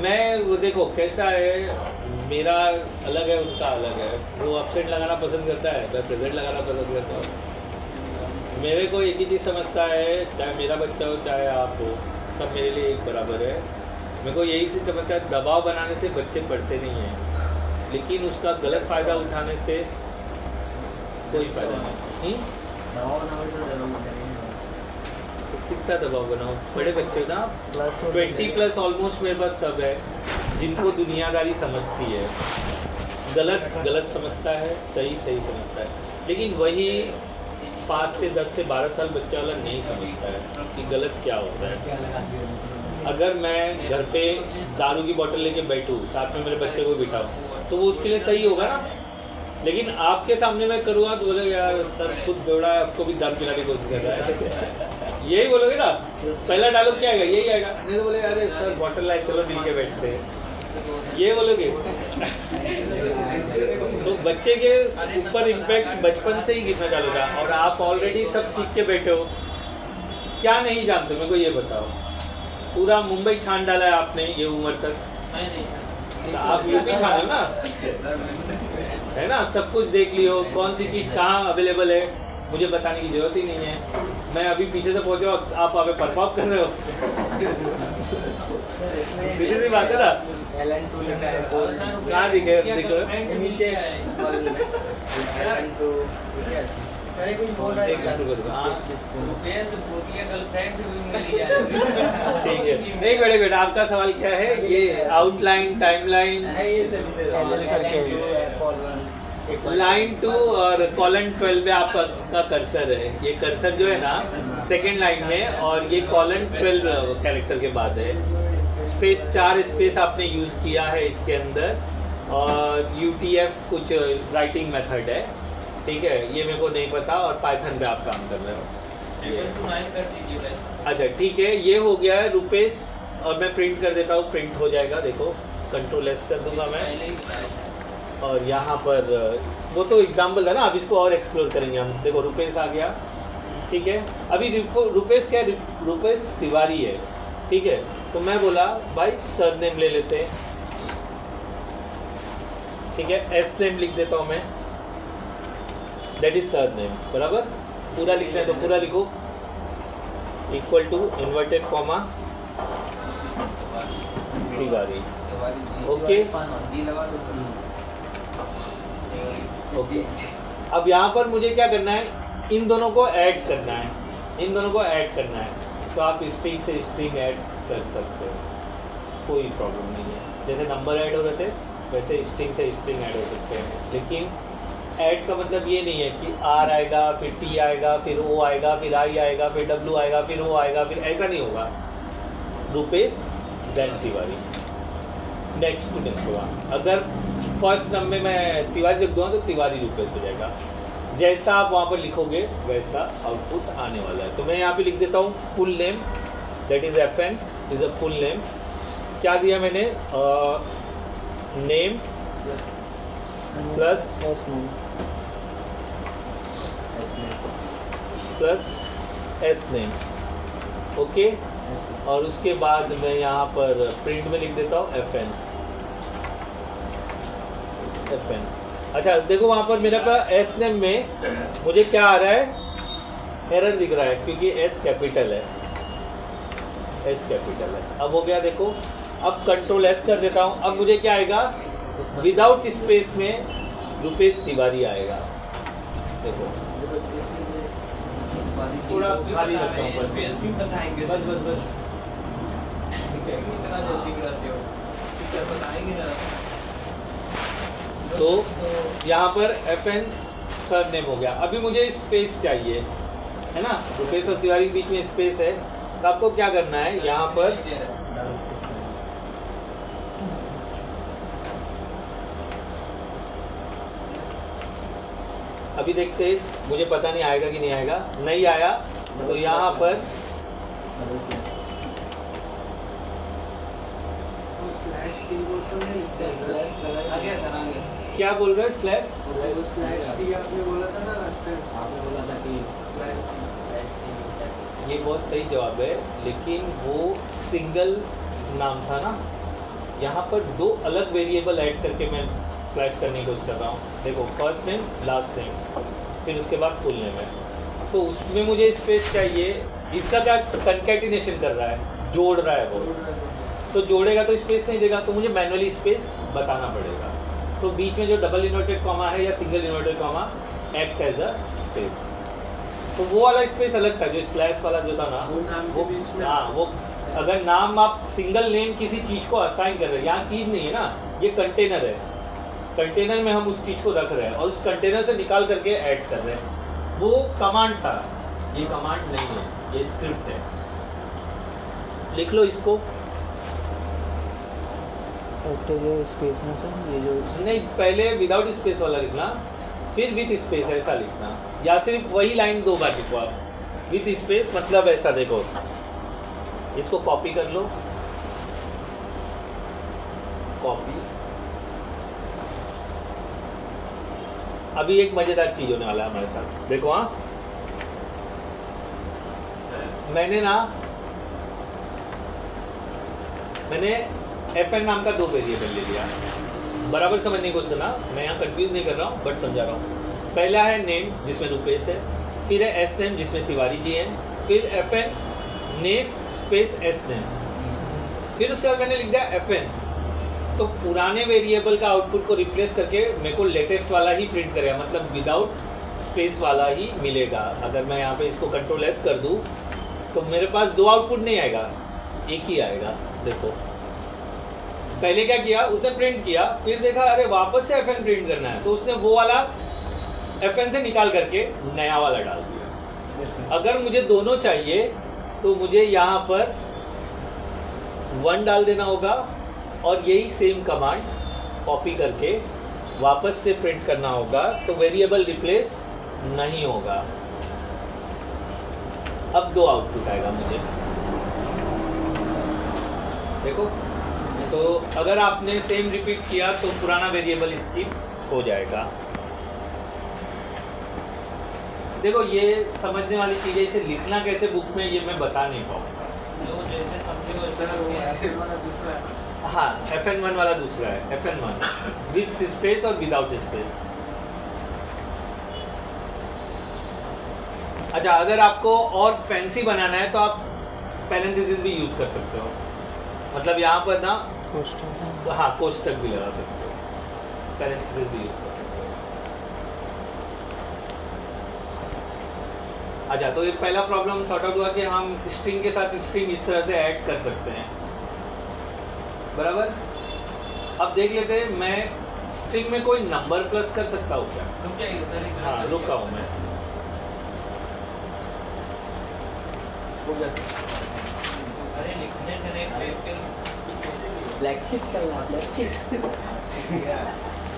मैं वो देखो कैसा है, मेरा अलग है उनका अलग है, वो एब्सेंट लगाना पसंद करता है, मैं प्रेजेंट लगाना पसंद करता हूँ। मेरे को एक ही चीज़ समझता है, चाहे मेरा बच्चा हो चाहे आप हो, सब मेरे लिए एक बराबर है। मेरे को यही चीज़ समझता है, दबाव बनाने से बच्चे पढ़ते नहीं हैं, लेकिन उसका गलत फ़ायदा उठाने से कोई फ़ायदा नहीं। तो कितना दबाव बनाओ, बड़े बच्चे ना 20+ ऑलमोस्ट मेरे पास सब है जिनको दुनियादारी समझती है, गलत समझता है, सही समझता है, लेकिन वही 5 से 10 से 12 साल बच्चा वाला नहीं समझता है कि गलत क्या होता है। अगर मैं घर पे दारू की बोतल लेके बैठूँ, साथ में मेरे बच्चे को बिठाऊँ, तो वो उसके लिए सही होगा ना, लेकिन आपके सामने मैं करूँगा तो बोले यार सर खुद बेवड़ा है, आपको भी दारू पिलाने की कोशिश कर रहा है, यही बोलोगे ना, पहला डायलॉग क्या आएगा, यही आएगा। नहीं तो बोले अरे सर बोतल लाए चलो मिल के बैठते हैं, ये बोलोगे। तो बच्चे के ऊपर इम्पैक्ट बचपन से ही गिरना चालू था, और आप ऑलरेडी सब सीख के बैठे हो, क्या नहीं जानते मेरे को ये बताओ। पूरा मुंबई छान डाला है आपने ये उम्र तक, नहीं तो आप यूपी छाने हो ना। है ना, सब कुछ देख लियो, कौन सी चीज़ कहाँ अवेलेबल है मुझे बताने की जरूरत ही नहीं है। मैं अभी पीछे से पहुंचा, आप वहाँ पे परफॉर्म कर रहे हो। सीधी सी बात है ना। LN2 लिखा है कहाँ दिखे दिखो नीचे LN2 ठीक है सर कुछ बोल रहा एक मिनट रुको, हाँ गर्लफ्रेंड से भी मिल जाए। ठीक है। एक मिनट आपका सवाल क्या है? ये आउटलाइन, टाइमलाइन, ये सभी लाइन 2 और कॉलन 12 पे आपका कर्सर है। ये कर्सर जो है ना सेकेंड लाइन में, और ये कॉलन 12 कैरेक्टर के बाद है। स्पेस 4 स्पेस आपने यूज़ किया है इसके अंदर, और UTF कुछ राइटिंग मेथड है, ठीक है, ये मेरे को नहीं पता, और पाइथन पे आप काम कर रहे हो। अच्छा ठीक है, ये हो गया है रुपेश, और मैं प्रिंट कर देता हूँ, प्रिंट हो जाएगा। देखो कंट्रोल S कर दूंगा मैं, और यहाँ पर वो तो एग्जाम्पल है ना, अब इसको और एक्सप्लोर करेंगे हम। देखो रुपेश आ गया, ठीक है। अभी रुपेश क्या है? रुपेश तिवारी है, ठीक है। तो मैं बोला भाई सरनेम ले लेते हैं, ठीक है, S नेम लिख देता हूँ मैं, दैट इज सरनेम, बराबर। पूरा लिखना है तो पूरा लिखो, equal to inverted comma Tiwari, okay okay. अब यहाँ पर मुझे क्या करना है? इन दोनों को ऐड करना है, इन दोनों को ऐड करना है। तो आप स्ट्रिंग से स्ट्रिंग ऐड कर सकते हो, कोई प्रॉब्लम नहीं है। जैसे नंबर ऐड हो रहे थे वैसे स्ट्रिंग से स्ट्रिंग ऐड हो सकते हैं। लेकिन ऐड का मतलब ये नहीं है कि R आएगा, फिर T आएगा, फिर O आएगा, फिर I आएगा, फिर W आएगा, फिर O आएगा, फिर ऐसा नहीं होगा। Rupesh then Tiwari, next to next होगा। अगर फर्स्ट नंबर में मैं तिवारी लिख दूँगा तो तिवारी रुपेश हो जाएगा। जैसा आप वहाँ पर लिखोगे वैसा आउटपुट आने वाला है। तो मैं यहाँ पे लिख देता हूँ full name, that is FN is a full name. क्या दिया मैंने? Name plus S name, okay. और उसके बाद मैं यहाँ पर प्रिंट में लिख देता हूँ FN। अच्छा देखो वहाँ पर मेरे पास S नेम में मुझे क्या आ रहा है? एरर दिख रहा है, क्योंकि S कैपिटल है, S कैपिटल है। अब हो गया, देखो अब कंट्रोल S कर देता हूँ। अब मुझे क्या आएगा? विदाउट स्पेस में रुपेश तिवारी आएगा। देखो थोड़ा खाली रखता हूँ बस, बस बस बस, ठीक है। इतना जल्दी कराते हो, क्या बताएंगे ना। तो यहाँ पर FN सरनेम हो गया। अभी मुझे स्पेस चाहिए, है ना, रुपेश और तिवारी के बीच में स्पेस है। तो आपको क्या करना है? यहाँ पर अभी देखते, मुझे पता नहीं आएगा कि नहीं आएगा। नहीं आया तो यहाँ पर क्या बोल रहे हैं? स्लैश आपने बोला था ना लास्ट टाइम, आपने बोला था कि ये बहुत सही जवाब है, लेकिन वो सिंगल नाम था ना। यहाँ पर दो अलग वेरिएबल ऐड करके मैं फ्लैश करने की कोशिश कर रहा हूँ। देखो फर्स्ट नेम, लास्ट नेम, फिर उसके बाद फुल नेम है। तो उसमें मुझे स्पेस चाहिए। इसका क्या कंकैटिनेशन कर रहा है? जोड़ रहा है वो। तो जोड़ेगा तो स्पेस नहीं देगा, तो मुझे मैनुअली स्पेस बताना पड़ेगा। तो बीच में जो डबल इन्वर्टेड कॉमा है या single inverted comma act as a space. तो वो वाला स्पेस अलग था, जो स्लैश वाला जो था ना, वो नाम के वो बीच में। हाँ, वो अगर नाम आप सिंगल नेम किसी चीज़ को असाइन कर रहे हैं, यहाँ चीज़ नहीं है ना, ये कंटेनर है। कंटेनर में हम उस चीज़ को रख रहे हैं और उस कंटेनर से निकाल करके ऐड कर रहे हैं। वो कमांड था, ये कमांड नहीं है, ये स्क्रिप्ट है। लिख लो इसको। स्पेस ना सर, ये जो नहीं, पहले विदाउट स्पेस वाला लिखना, फिर विथ स्पेस ऐसा लिखना, या सिर्फ वही लाइन दो बार लिखो आप। विथ स्पेस मतलब ऐसा, देखो इसको कॉपी कर लो, कॉपी। अभी एक मजेदार चीज होने वाला है हमारे साथ, देखो। हाँ, मैंने FN नाम का दो वेरिएबल ले लिया, बराबर समझने को सुना, मैं यहाँ कंफ्यूज नहीं कर रहा हूँ बट समझा रहा हूँ। पहला है नेम जिसमें रुपेश है, फिर है एस नेम जिसमें तिवारी जी हैं, फिर F N name space S name, फिर उसके बाद मैंने लिख दिया एफ एन। तो पुराने वेरिएबल का आउटपुट को रिप्लेस करके मेरे को लेटेस्ट वाला ही प्रिंट करेगा, मतलब विदाउट स्पेस वाला ही मिलेगा। अगर मैं यहाँ पे इसको कंट्रोल एस कर दूँ तो मेरे पास दो आउटपुट नहीं आएगा, एक ही आएगा। देखो पहले क्या किया, उसने प्रिंट किया, फिर देखा अरे वापस से FN प्रिंट करना है, तो उसने वो वाला FN से निकाल करके नया वाला डाल दिया। अगर मुझे दोनों चाहिए तो मुझे यहाँ पर 1 डाल देना होगा और यही सेम कमांड कॉपी करके वापस से प्रिंट करना होगा, तो वेरिएबल रिप्लेस नहीं होगा। अब दो आउटपुट आएगा मुझे, देखो। तो अगर आपने सेम रिपीट किया तो पुराना वेरिएबल स्किप हो जाएगा। देखो ये समझने वाली चीज़ है, इसे लिखना कैसे बुक में ये मैं बता नहीं पाऊँगा। जो जैसे समझे वैसे दूसरा हाँ, FN1 वाला दूसरा है, FN1 विथ स्पेस और विदाउट स्पेस। अच्छा, अगर आपको और फैंसी बनाना है तो आप पैरेंथेसिस भी यूज़ कर सकते हो, मतलब यहाँ पर ना हाँ कोष्टक भी लगा सकते हो, पैरेंथेसिस भी यूज़ कर सकते हो। अच्छा, तो ये पहला प्रॉब्लम सॉर्ट आउट हुआ कि हम स्ट्रिंग के साथ स्ट्रिंग इस तरह से ऐड कर सकते हैं, बराबर। अब देख लेते हैं, मैं स्ट्रिंग में कोई नंबर प्लस कर सकता हूँ क्या? रुक जाइए सर, हाँ रुका हूँ मैं। अरे लिखने से नहीं टाइप कर ब्लैक चिप्स करना, ब्लैक चिप्स।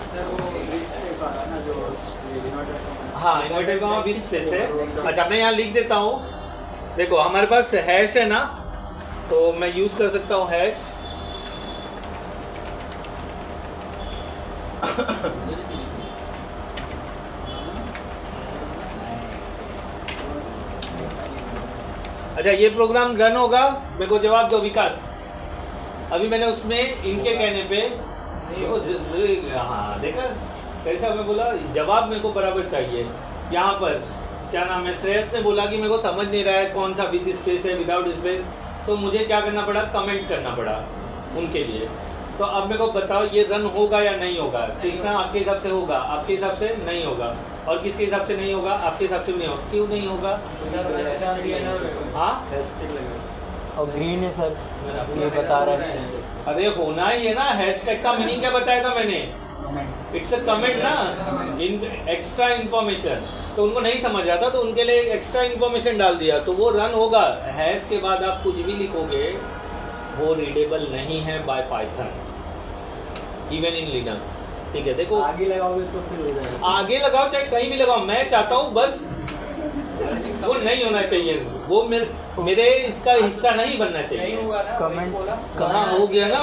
सर वो विथ स्पेस वाला ना जो इन्वर्टर हाँ, इन्वर्टेड कॉमा विथ स्पेस है। अच्छा, मैं यहाँ लिख देता हूँ। देखो हमारे पास हैश है ना, तो मैं यूज़ कर सकता हूँ हैश। अच्छा, ये प्रोग्राम रन होगा, मेरे को जवाब दो विकास। अभी मैंने उसमें इनके कहने पे हाँ देखा कैसा, मैं बोला जवाब मेरे को बराबर चाहिए। यहाँ पर क्या नाम है, श्रेयस ने बोला कि मेरे को समझ नहीं रहा है कौन सा विद स्पेस है विदाउट स्पेस, तो मुझे क्या करना पड़ा, कमेंट करना पड़ा उनके लिए। तो अब मेरे को बताओ ये रन होगा या नहीं होगा? कृष्णा आपके हिसाब से होगा, आपके हिसाब से नहीं होगा, और किसके हिसाब से नहीं होगा? आपके हिसाब से भी नहीं होगा। क्यों नहीं होगा? हाँ, और ग्रीन है सर, ये बता रहा है। अरे होना ही है ना। हैशटैग का मीनिंग क्या बताया था मैंने? इट्स अ कमेंट ना, इन एक्स्ट्रा इन्फॉर्मेशन। तो उनको नहीं समझ आता तो उनके लिए एक्स्ट्रा इन्फॉर्मेशन डाल दिया, तो वो रन होगा। हैश के बाद आप कुछ भी लिखोगे वो रीडेबल नहीं है bye Python, even in Linux. ठीक है, देखो आगे लगाओगे तो फिर हो जाएगा। आगे लगाओ चाहे कहीं भी लगाओ, मैं चाहता हूँ बस वो नहीं होना चाहिए, वो मेरे इसका हिस्सा नहीं बनना चाहिए। कमेंट कहाँ हो गया ना?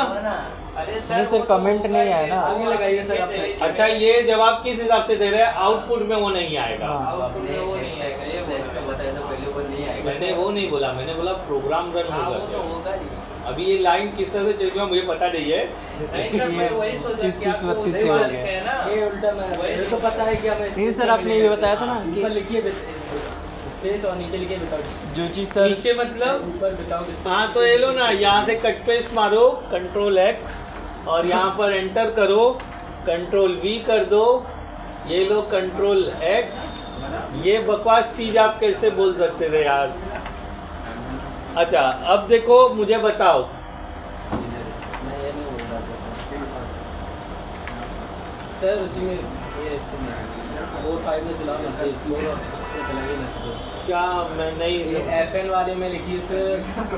अरे नहीं सर, कमेंट नहीं आया ना। आगे लगाइए सर अपने। अच्छा, ये जवाब किस हिसाब से दे रहे हैं? आउटपुट में वो नहीं आएगा। हाँ। आउटपुट में वो नहीं आएगा, ये बोल रहा है। बताया तो पहले वो नहीं आएगा। मैंने वो नहीं बोला, मैंने बोला प्रोग्राम रन हाँ, वो तो होगा। होगा ही। अभी ये लाइन किस तरह से चल मुझे पता नहीं है। नहीं सर, मैं वही सोचा कि 30-32 आपको से सही हो बात गया। है ना। ये उल्टा मैं वही तो पता है क्या मैं। नहीं सर, आपने ये बताया था ना कि ऊपर लिखिए स्पेस और नीचे लिखिए विदाउट। जो चीज़ सर नीचे मतलब ऊपर विदाउट। हाँ, तो ये लो ना, यहाँ से कट पेस्ट मारो, कंट्रोल X, और यहाँ पर एंटर करो, कंट्रोल V कर दो, ये लो कंट्रोल X। ये बकवास चीज़ आप कैसे बोल सकते थे यार? अच्छा, अब देखो मुझे बताओ, मैं ये नहीं बोल रहा था सर, उसी में ये इससे नहीं 4-5 में चलाओ ना, 4 में चलाइए ना। क्या मैं नहीं ये FN वाले में लिखिए sir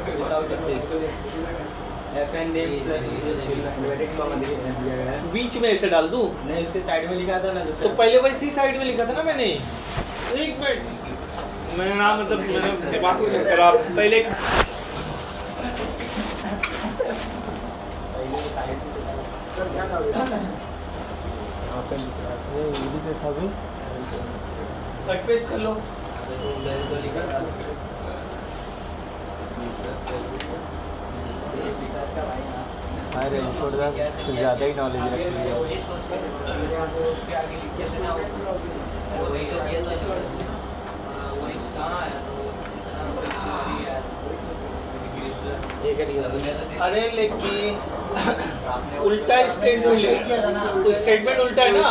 without space, FN name plus inverted comma दिया गया है। बीच में ऐसे डाल दूँ? नहीं, उसके साइड में लिखा था ना तो पहले वैसी साइड में लिखा था ना मैंने। एक मिनट, मैंने ना मतलब मैंने दिमाग को करा पहले। सर क्या डालोगे? कट पेस्ट कर लो। मैंने तो लिखा था। अरे छोटा कुछ ज़्यादा ही नॉलेज रखती है। वही सोच के उसके आगे लिख के ना वही तो किया था वही कहाँ है तो इतना ये करिए। अरे लेकिन उल्टा स्टेटमेंट उल्टा है ना,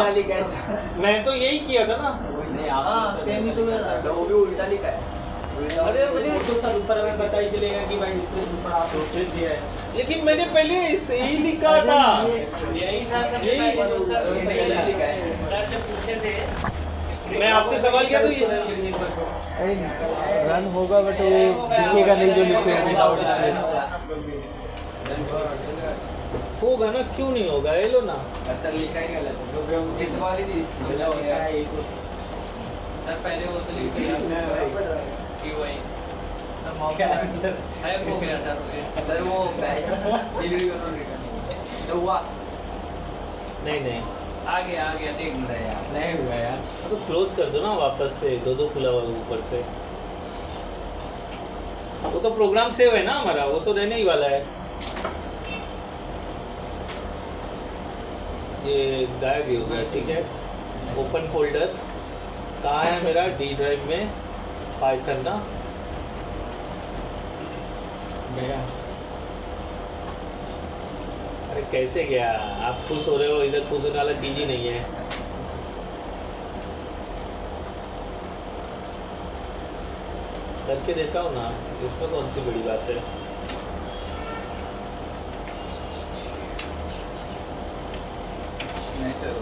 मैं तो यही किया था ना। नहीं आप सेम ही तो है वो भी उल्टा लिखा है। अरे मुझे तो सर ऊपर हमें पता ही चलेगा कि भाई इसके ऊपर आप रोटेट दिया है। लेकिन मैंने पहले सही लिखा था। यही था सर, यही तो सर सही लिखा है। सर जब पूछे थे मैं आपसे सवाल किया तो ये रन होगा बट वो दिखेगा नहीं जो लिखे हैं विदाउट स्पेस। होगा ना, क्यों नहीं होगा, ये लो ना। सर लिखा ही गलत है जो जितवा दी थी गलत हो गया। सर पहले वो तो लिख दिया कि वही सर मौका सर हैक हो गया सर वो बैच डिलीट कर दो जो हुआ नहीं आ गया देख नहीं यार नहीं हुआ यार। तो क्लोज कर दो ना वापस से, दो खुला हुआ है ऊपर से। वो तो प्रोग्राम सेव है ना हमारा, वो तो रहने ही वाला है। ये गायब ही हो गया, ठीक है। ओपन फोल्डर कहाँ है मेरा, डी ड्राइव में पाइथन ना गया। अरे कैसे गया, आप खुश हो रहे हो, इधर खुश होने वाला चीज ही नहीं है। करके देता हूँ ना, इसमें कौन सी बड़ी बात है। नहीं सर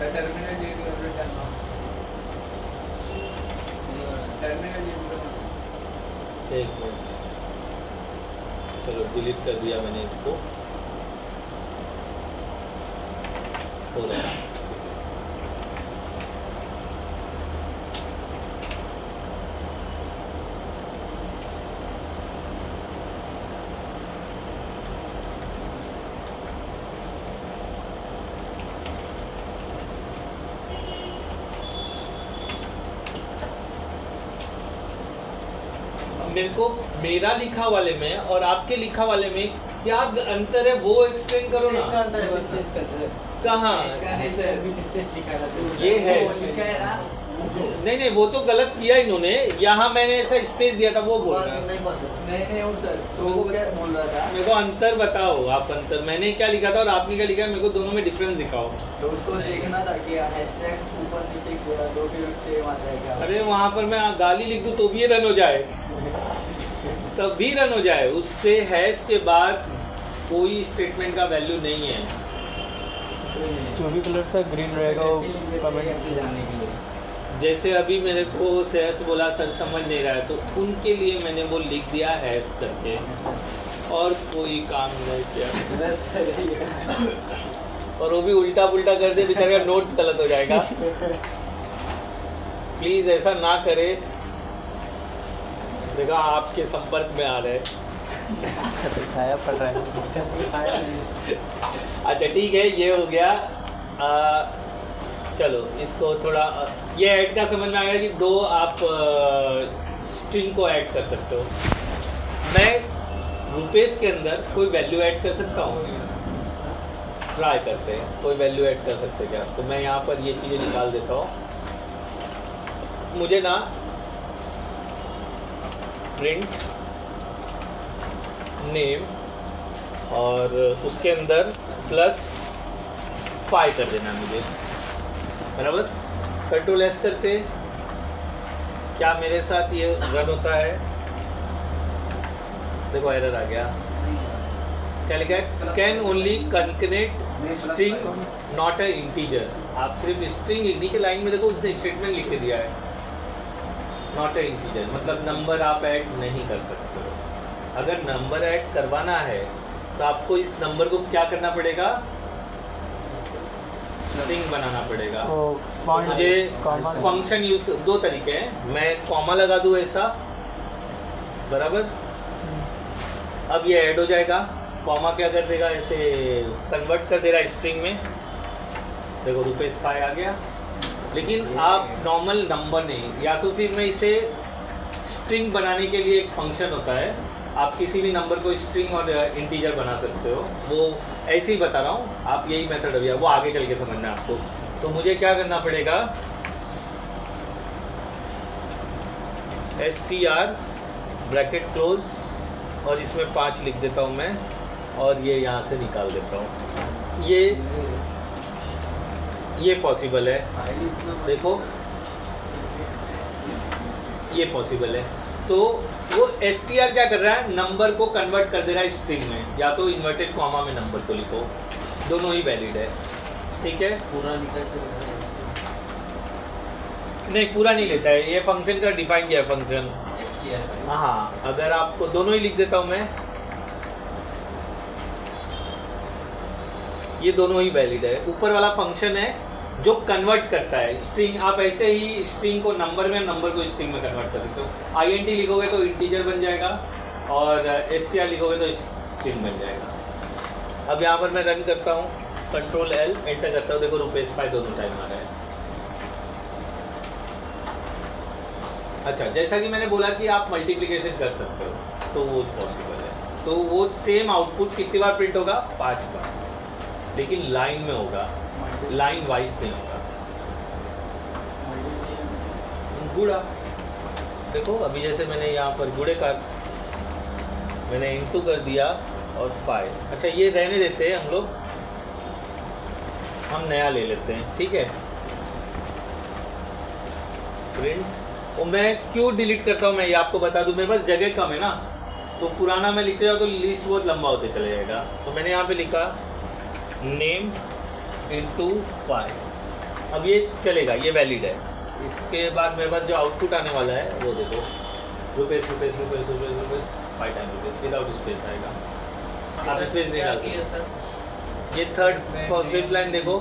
टर्मिनल जी अपडेट करना टर्मिनल जी एक मिनट, चलो डिलीट कर दिया मैंने इसको, हो रहा है। मेरे को मेरा लिखा वाले में और आपके लिखा वाले में क्या अंतर है वो एक्सप्लेन करो ना। इसका अंतर है बस इसका सर। कहाँ इसका नहीं सर विद स्पेस लिखा है ये है। लिखा है ना नहीं वो तो गलत किया इन्होंने, यहाँ मैंने ऐसा स्पेस दिया था वो बोल रहा है। नहीं वो सर सो वो क्या बोल रहा था मेरे को अंतर बताओ आप, अंतर मैंने क्या लिखा था और आपने क्या लिखा है, मेरे को दोनों में डिफरेंस दिखाओ। तो उसको देखना था कि हैशटैग ऊपर नीचे किया दो फिर सेम आता है क्या। अरे वहाँ पर मैं गाली लिख दूँ तो भी रन हो जाए, तब भी रन हो जाए। उससे हैश के बाद कोई स्टेटमेंट का वैल्यू नहीं है। जो भी कलर सा ग्रीन रहेगा वो कमेंट जाने के लिए। जैसे अभी मेरे को सेस बोला सर समझ नहीं रहा है, तो उनके लिए मैंने वो लिख दिया हैश करके, और कोई काम नहीं किया। और वो भी उल्टा पुल्टा कर दे, बेचारे का नोट्स गलत हो जाएगा। प्लीज़ ऐसा ना करे। देखा आपके संपर्क में आ रहे हैं। अच्छा तो छाया पड़ रहा है। अच्छा ठीक है, ये हो गया। चलो इसको थोड़ा ये ऐड का समझ में आ गया कि दो आप स्ट्रिंग को ऐड कर सकते हो। मैं रुपीस के अंदर कोई वैल्यू ऐड कर सकता हूँ, ट्राई करते हैं कोई वैल्यू ऐड कर सकते क्या। तो मैं यहाँ पर ये चीज़ें निकाल देता हूँ। मुझे ना प्रिंट नेम और उसके अंदर +5 कर देना मुझे, बराबर। कंट्रोल एस करते क्या मेरे साथ ये रन होता है, देखो एरर आ गया। क्या लिखा है, can only concatenate string not a integer. आप सिर्फ स्ट्रिंग, नीचे लाइन में देखो उसने स्टेटमेंट लिख के दिया है, नॉट ए इंटीजर, मतलब नंबर आप ऐड नहीं कर सकते हो। अगर नंबर ऐड करवाना है तो आपको इस नंबर को क्या करना पड़ेगा, स्ट्रिंग बनाना पड़ेगा। तो मुझे फंक्शन यूज, दो तरीके हैं, मैं कॉमा लगा दूँ ऐसा, बराबर। अब ये ऐड हो जाएगा, कॉमा क्या कर देगा, ऐसे कन्वर्ट कर दे रहा है स्ट्रिंग में। देखो ₹5 आ गया। लेकिन आप नॉर्मल नंबर नहीं, या तो फिर मैं इसे स्ट्रिंग बनाने के लिए एक फंक्शन होता है, आप किसी भी नंबर को स्ट्रिंग और इंटीजर बना सकते हो। वो ऐसे ही बता रहा हूँ, आप यही मेथड अभी वो आगे चल के समझना है आपको। तो मुझे क्या करना पड़ेगा, str ब्रैकेट क्लोज और इसमें 5 लिख देता हूँ मैं, और ये यहाँ से निकाल देता हूँ। ये पॉसिबल है, देखो ये पॉसिबल है। तो वो str क्या कर रहा है, नंबर को कन्वर्ट कर दे रहा है स्ट्रिंग में, या तो इन्वर्टेड कॉमा में नंबर को लिखो, दोनों ही वैलिड है। ठीक है, पूरा निकल चुका है नहीं पूरा नहीं लेता है, ये फंक्शन का डिफाइन किया है फंक्शन। STR हाँ, अगर आपको दोनों ही लिख देता हूँ मैं, ये दोनों ही वैलिड है। ऊपर वाला फंक्शन है जो कन्वर्ट करता है स्ट्रिंग, आप ऐसे ही स्ट्रिंग को नंबर में, नंबर को स्ट्रिंग में कन्वर्ट कर सकते हो। int लिखोगे तो इंटीजर बन जाएगा, और str लिखोगे तो स्ट्रिंग बन जाएगा। अब यहाँ पर मैं रन करता हूँ, कंट्रोल L एंटर करता हूँ, देखो रुपीज़ 5 दोनों टाइम आ रहा है। अच्छा, जैसा कि मैंने बोला कि आप मल्टीप्लिकेशन कर सकते हो, तो वो पॉसिबल है। तो वो सेम आउटपुट कितनी बार प्रिंट होगा, 5 बार, लेकिन लाइन में होगा, लाइन वाइज नहीं होगा। गुड़ा देखो, अभी जैसे मैंने यहाँ पर गुड़े का मैंने इंटू कर दिया और 5। अच्छा, ये रहने देते हैं हम लोग, हम नया ले लेते हैं। ठीक है, प्रिंट। और मैं क्यों डिलीट करता हूँ मैं ये आपको बता दूँ, मेरे पास जगह कम है ना, तो पुराना मैं लिखते जाऊँ तो लिस्ट बहुत लंबा होते चले जाएगा। तो मैंने यहाँ पे लिखा नेम इंटू 5। अब ये चलेगा, ये वैलिड है। इसके बाद मेरे पास जो आउटपुट आने वाला है वो देखो, rupees 5 time rupees without space आएगा। आप स्पेस निकाल के ये थर्ड फिफ्थ लाइन देखो,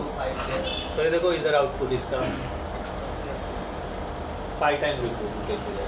तो ये देखो इधर आउटपुट इसका 5 टाइम रुपीज़ हो जाएगा।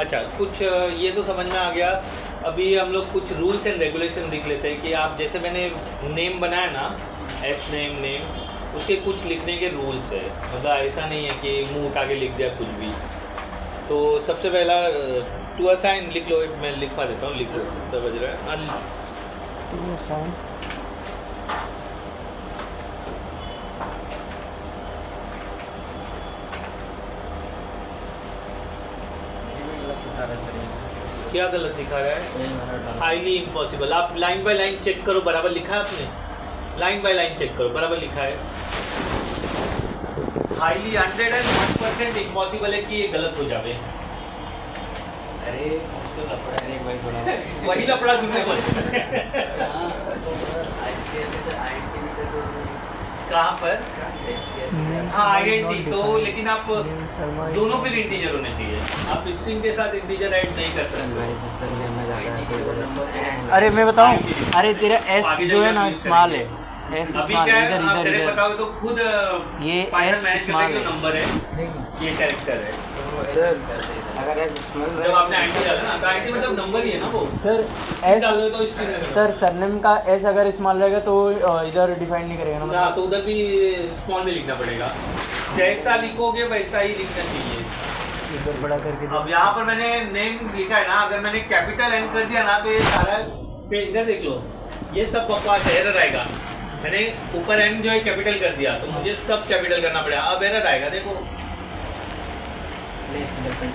अच्छा, कुछ ये तो समझ में आ गया। अभी हम लोग कुछ रूल्स एंड रेगुलेशन देख लेते हैं कि आप जैसे मैंने नेम बनाया ना, एस नेम नेम, उसके कुछ लिखने के रूल्स है। मतलब ऐसा नहीं है कि मुंह उठा के लिख दिया कुछ भी। तो सबसे पहला टू असाइन लिख लो, मैं लिखवा देता हूँ, लिख लो, समझ रहा है। टू असाइन क्या गलत दिखा रहा है, हाईली इम्पॉसिबल। आप लाइन बाय लाइन चेक करो, बराबर लिखा है आपने, लाइन बाय लाइन चेक करो, बराबर लिखा है। हाईली 101% इम्पॉसिबल है कि ये गलत हो जावे। अरे तो लफड़ा है एक भाई थोड़ा वही लफड़ा तुमने बोला। कहाँ पर? हाँ, आईडेंटिटी तो, लेकिन आप दोनों फिर इंटीजर होने चाहिए। आप स्ट्रिंग के साथ इंटीजर ऐड नहीं कर सकते। अरे मैं बताऊं, अरे तेरा एस जो है ना स्मॉल है, एस अभी स्मॉल क्या है, है, इधर आप इधर तेरे इधर बताओ तो खुद ये फाइनल S मैच small करके है। जो नंबर है, ये कैरेक्टर है। अगर ऐसे स्मेल जब आपने आईडी डाला ना, तो आईडी मतलब नंबर ही है ना वो। सर एस, डाल दो तो स्ट्रिंग रहेगा। सर सरनेम का एस अगर स्मॉल रहेगा तो इधर डिफाइन नहीं करेगा ना, हाँ, मतलब तो उधर भी स्मॉल में लिखना पड़ेगा। जैसा लिखोगे वैसा ही लिखना चाहिए। इधर बड़ा करके अब यहाँ पर मैंने नेम लिखा है ना, अगर मैंने कैपिटल एन कर दिया ना, तो ये सारा पे इधर देख लो, ये सब बकवास है, एरर आएगा। मैंने ऊपर एन जो है कैपिटल कर दिया, तो मुझे सब कैपिटल करना पड़ेगा, अब एरर आएगा। देखो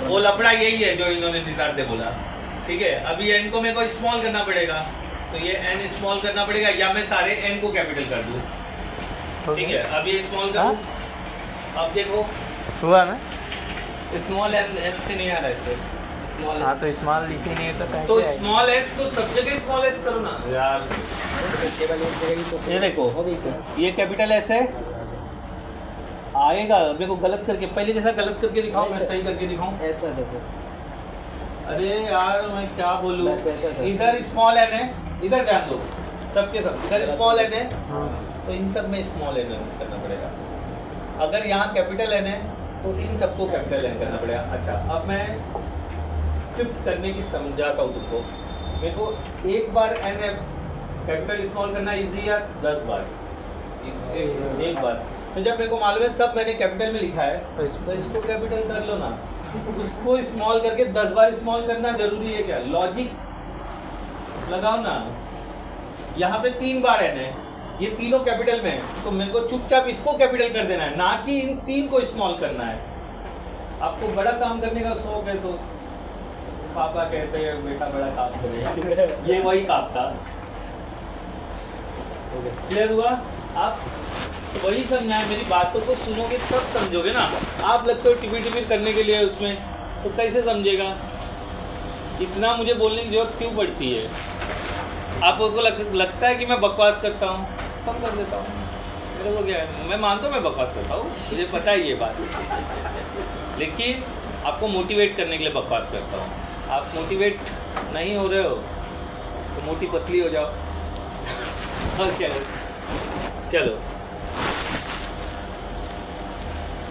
वो लफड़ा यही है जो इन्होंने निसार ने बोला। ठीक है, अभी एन को मेरे को स्मॉल करना पड़ेगा, तो ये एन स्मॉल करना पड़ेगा, या मैं सारे एन को कैपिटल कर दूँ। ठीक है, अब ये स्मॉल करूँ। अब देखो हुआ ना? स्मॉल एस से नहीं आ रहा है सर, स्मॉल हाँ तो स्मॉल लिखी नहीं है तो कैसे तो आएगी? स्मॉल एस तो सब जगह स्मॉल एस करो ना यार। केवल एक जगह ही तो ये देखो, ये कैपिटल एस है, आएगा मेरे को गलत करके, पहले जैसा गलत करके दिखाओ, मैं सही करके दिखाऊं। ऐसा था सर। अरे यार मैं क्या बोलूं, बस ऐसा था। इधर स्मॉल एन है, इधर ध्यान दो, सबके सब इधर स्मॉल एन है, हाँ। तो इन सब में स्मॉल एन करना पड़ेगा। अगर यहाँ कैपिटल एन है तो इन सबको कैपिटल एन करना पड़ेगा। अच्छा अब मैं स्क्रिप्ट करने की समझाता हूँ तुमको। मेरे को एक बार एन कैपिटल स्मॉल करना इजी या 10 बार? एक बार। तो जब मेरे को मालूम है सब मैंने कैपिटल में लिखा है तो इसको कैपिटल कर लो ना, उसको स्मॉल करके 10 बार स्मॉल करना जरूरी है क्या? लॉजिक लगाओ ना। यहाँ पे 3 बार एन है, ये तीनों कैपिटल में है, तो मेरे को चुपचाप इसको कैपिटल कर देना है, ना कि इन 3 को स्मॉल करना है। आपको बड़ा काम करने का शौक है तो पापा कहते हैं बेटा बड़ा काम करेगा, ये वही काम था। क्लियर हुआ? आप वही समझाए, मेरी बातों को सुनोगे तब समझोगे ना। आप लगते हो टिपिर टिपिर करने के लिए उसमें, तो कैसे समझेगा? इतना मुझे बोलने की जरूरत क्यों पड़ती है? आपको लगता है कि मैं बकवास करता हूँ, कम कर देता हूँ। मेरे को क्या है, मैं मानता हूँ मैं बकवास करता हूँ, मुझे पता है ये बात, लेकिन आपको मोटिवेट करने के लिए बकवास करता हूँ। आप मोटिवेट नहीं हो रहे हो तो मोटी पतली हो जाओ। और क्या? चलो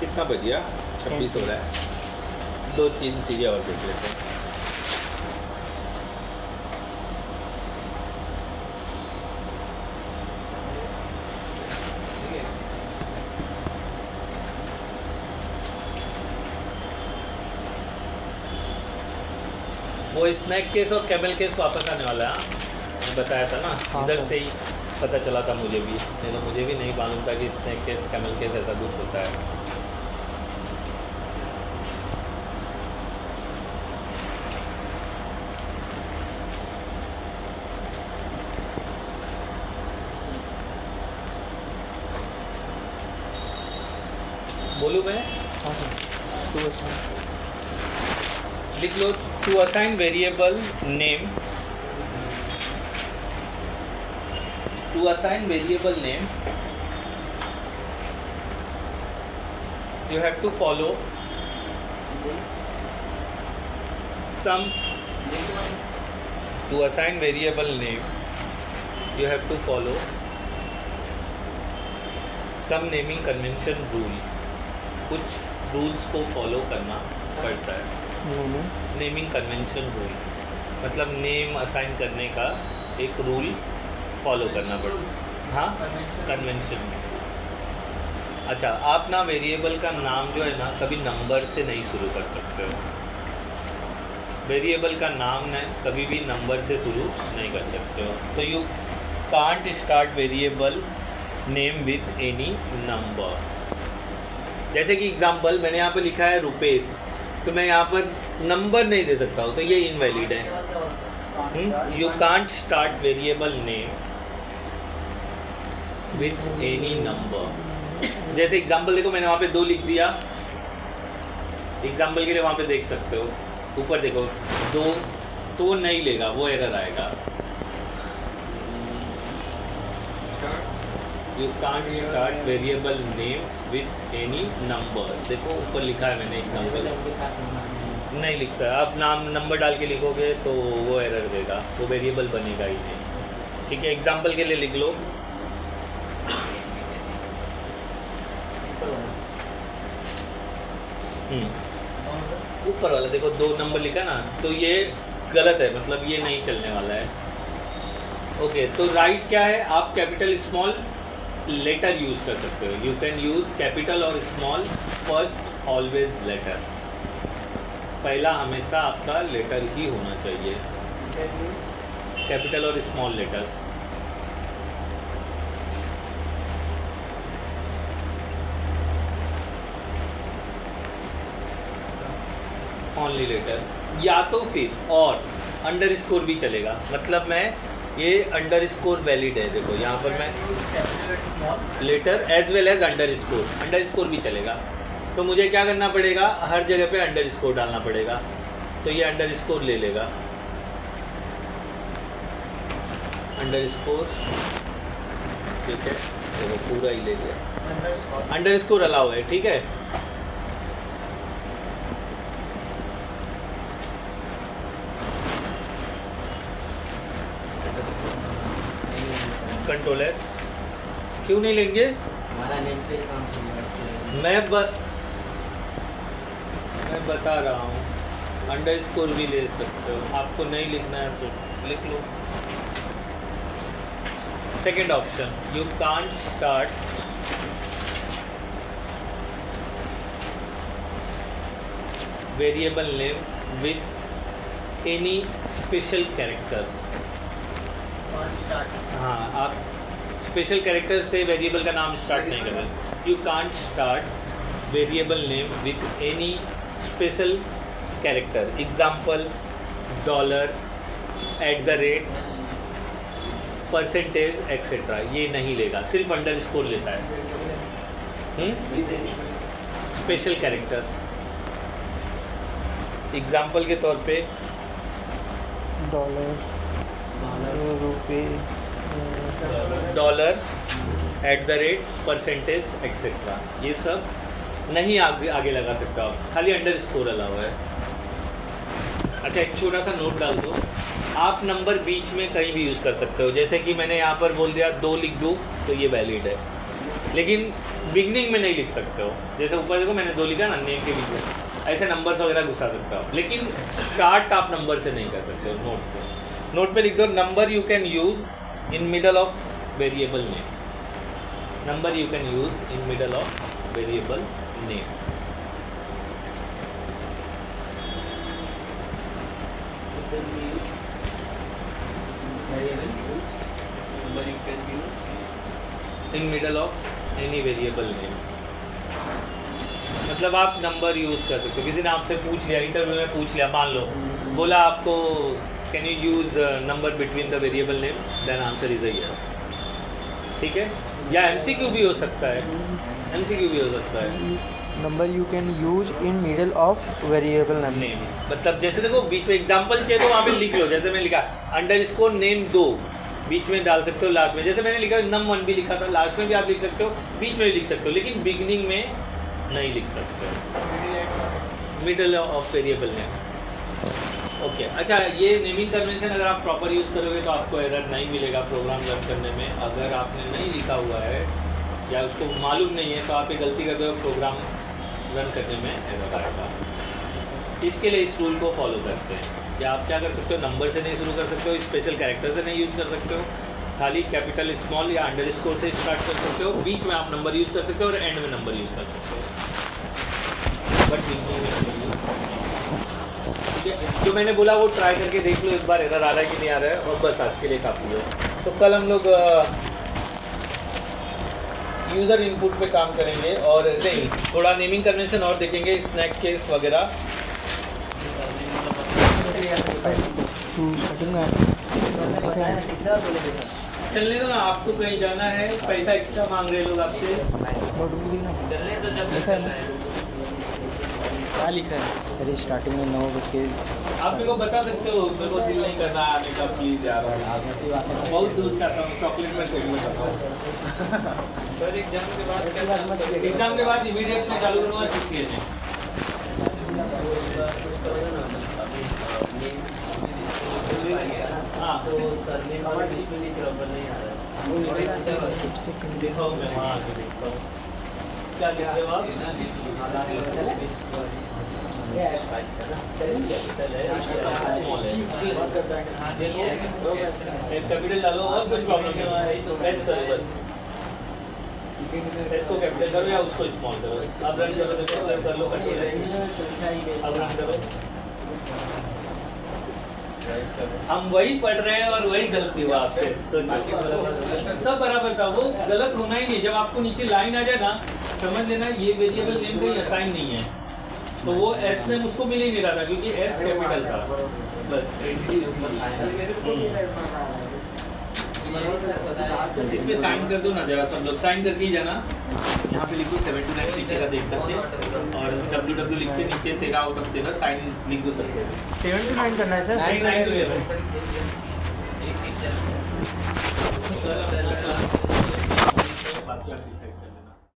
कितना बज गया? 26 हो रहा है। 2-3 चीज़ें और देख लेते हैं। वो स्नैक केस और कैमल केस वापस आने वाला है, हाँ? बताया था ना, हाँ इधर सर। से ही पता चला था मुझे भी, नहीं तो मुझे भी नहीं मालूम था कि स्नैक केस कैमल केस ऐसा कुछ होता है। बोलूँ मैं? हाँ सर। तो सर लिख लो, to assign variable name, to assign variable name you have to follow some, to assign variable name you have to follow some naming convention rule, कुछ रूल्स को फॉलो करना पड़ता है। नेमिंग कन्वेंशन रूल मतलब name assign करने का एक rule follow करना पड़ता है। हाँ, कन्वेंशन। अच्छा, आप ना वेरिएबल का नाम जो है ना कभी नंबर से नहीं शुरू कर सकते हो। वेरिएबल का नाम ना कभी भी नंबर से शुरू नहीं कर सकते हो। तो you can't start variable name with any number. जैसे कि एग्जांपल मैंने यहाँ पे लिखा है रुपेश, तो मैं यहाँ पर नंबर नहीं दे सकता हूँ, तो ये इनवैलिड है। You can't start variable name with any number. जैसे एग्जांपल देखो, मैंने वहाँ पे 2 लिख दिया, एग्जांपल के लिए वहाँ पे देख सकते हो, ऊपर देखो 2 तो नहीं लेगा, वो एरर आएगा। You can't start variable name with any number. देखो ऊपर लिखा है मैंने एग्जांपल, नहीं लिखता। आप नाम नंबर डाल के लिखोगे तो वो एरर देगा, वो वेरिएबल बनेगा ही नहीं। ठीक है, एग्जांपल के लिए लिख लो, ऊपर वाला देखो 2 नंबर लिखा ना, तो ये गलत है, मतलब ये नहीं चलने वाला है। ओके, तो राइट क्या है, आप कैपिटल स्मॉल लेटर यूज़ कर सकते हो। यू कैन यूज़ कैपिटल और स्मॉल, फर्स्ट ऑलवेज लेटर। पहला हमेशा आपका लेटर ही होना चाहिए, कैपिटल और स्मॉल लेटर। ओनली लेटर, या तो फिर और अंडरस्कोर भी चलेगा। मतलब मैं ये अंडरस्कोर वैलिड है, देखो यहाँ पर मैं letter as well as underscore भी चलेगा। तो मुझे क्या करना पड़ेगा, हर जगह पे अंडरस्कोर डालना पड़ेगा, तो ये अंडरस्कोर ले लेगा, अंडरस्कोर, ठीक है, तो वो पूरा ही ले लिया, अंडरस्कोर अलाउ है, ठीक है। कंट्रोल एस, क्यों नहीं लेंगे? हमारा नेम पे काम मैं बता रहा हूँ, अंडरस्कोर भी ले सकते हो, आपको नहीं लिखना है तो लिख लो। Second option, you can't start variable name with any special character. हाँ, आप स्पेशल कैरेक्टर से वेरिएबल का नाम स्टार्ट नहीं कर रहे। You can't start variable name with any special character, example $, @ percentage etcetera, ये नहीं लेगा, सिर्फ अंडरस्कोर लेता है। स्पेशल कैरेक्टर, एग्जाम्पल के तौर पे $, रुपये, $, @ परसेंटेज एक्सेट्रा, ये सब नहीं आगे लगा सकते आप, खाली अंडरस्कोर अलाउ है। अच्छा, एक छोटा सा नोट डाल दो, आप नंबर बीच में कहीं भी यूज़ कर सकते हो, जैसे कि मैंने यहाँ पर बोल दिया 2 लिख दूँ तो ये वैलिड है, लेकिन बिगनिंग में नहीं लिख सकते हो, जैसे ऊपर देखो मैंने 2 लिखा ना, नेम के बीच में, ऐसे नंबर्स वगैरह घुसा सकते हो, लेकिन स्टार्ट आप नंबर से नहीं कर सकते हो। नोट पे लिख दो, number you can use in middle of variable name, number you can use in middle of variable name. In middle of any variable name, मतलब आप नंबर यूज़ कर सकते हो। किसी ने आपसे पूछ लिया, इंटरव्यू में पूछ लिया, मान लो बोला आपको can you use number between the variable name, then answer is a yes, ठीक है। या MCQ भी हो सकता है, MCQ भी हो सकता है। Number you can use in middle of variable name, मतलब जैसे देखो बीच में एग्जांपल चाहिए तो वहाँ पे लिख लो, जैसे मैंने लिखा अंडरस्कोर नेम 2, बीच में डाल सकते हो, लास्ट में, जैसे मैंने लिखा num1 भी लिखा था, लास्ट में भी आप लिख सकते हो, बीच में भी लिख सकते हो, लेकिन बिगनिंग में नहीं लिख सकते हो, middle of variable name. Okay, अच्छा, ये नेमिंग कन्वेंशन अगर आप प्रॉपर यूज़ करोगे तो आपको एरर नहीं मिलेगा प्रोग्राम रन करने में। अगर आपने नहीं लिखा हुआ है या उसको मालूम नहीं है तो आप ये गलती करते हो, प्रोग्राम रन करने में एरर आएगा। इसके लिए इस रूल को फॉलो करते हैं कि आप क्या कर सकते हो, नंबर से नहीं शुरू कर सकते हो, स्पेशल कैरेक्टर से नहीं यूज़ कर सकते हो, खाली कैपिटल स्मॉल या अंडरस्कोर से स्टार्ट कर सकते हो, बीच में आप नंबर यूज़ कर सकते हो और एंड में नंबर यूज़ कर सकते हो, बट ठीक है। जो मैंने बोला वो ट्राई करके देख लो एक बार, एरर आ रहा है कि नहीं आ रहा है, और बस आज के लिए काफ़ी है। तो कल हम लोग यूज़र इनपुट पे काम करेंगे और नहीं, थोड़ा नेमिंग कन्वेंशन और देखेंगे, स्नैक केस वगैरह। चलने दो ना, आपको कहीं जाना है, पैसा एक्स्ट्रा मांग रहे लोग आपसे, चलने तो जब तक चल रहा है। क्या लिखा है? अरे स्टार्टिंग में 9 बजे आप मेरे को बता सकते हो, मेरे को दिल नहीं करना आने का, प्लीज़ यार, बहुत दूर से आता हूँ, चॉकलेट में पेट में खाता हूँ। बस एग्जाम के बाद इमीडिएट में चालू करूँगा CCA में। हाँ, तो सरनेम वाला डिस्प्ले प्रॉपर नहीं आ रहा है। दिखाओ, मैं वहाँ आके देखता हूँ क्या लिख रहे हो आप। कैपिटल डालो और कोई प्रॉब्लम नहीं है, एस करो बस, एस को कैपिटल करो या उसको स्मॉल करो। अब रन करो, देखो रन कर लो, अब रन करो। हम वही पढ़ रहे हैं और वही गलती हुआ आपसे, सब बराबर था, वो गलत होना ही नहीं। जब आपको नीचे लाइन आ जाए ना, समझ लेना ये वेरिएबल नेम कहीं असाइन नहीं है, तो वो एस नेम उसको मिल ही नहीं रहा था क्योंकि एस कैपिटल था, बस। इस पे साइन कर दो ना जरा, सब लोग साइन करके ही जाना। यहाँ पे लिखो 79 नीचे का देख सकते हैं और ww लिख के नीचे तेरा आउट ऑफ तेरा साइन लिख दो सकते हैं। 79 करना है सर। 99 तो ले लो। बात कर डिसाइड कर।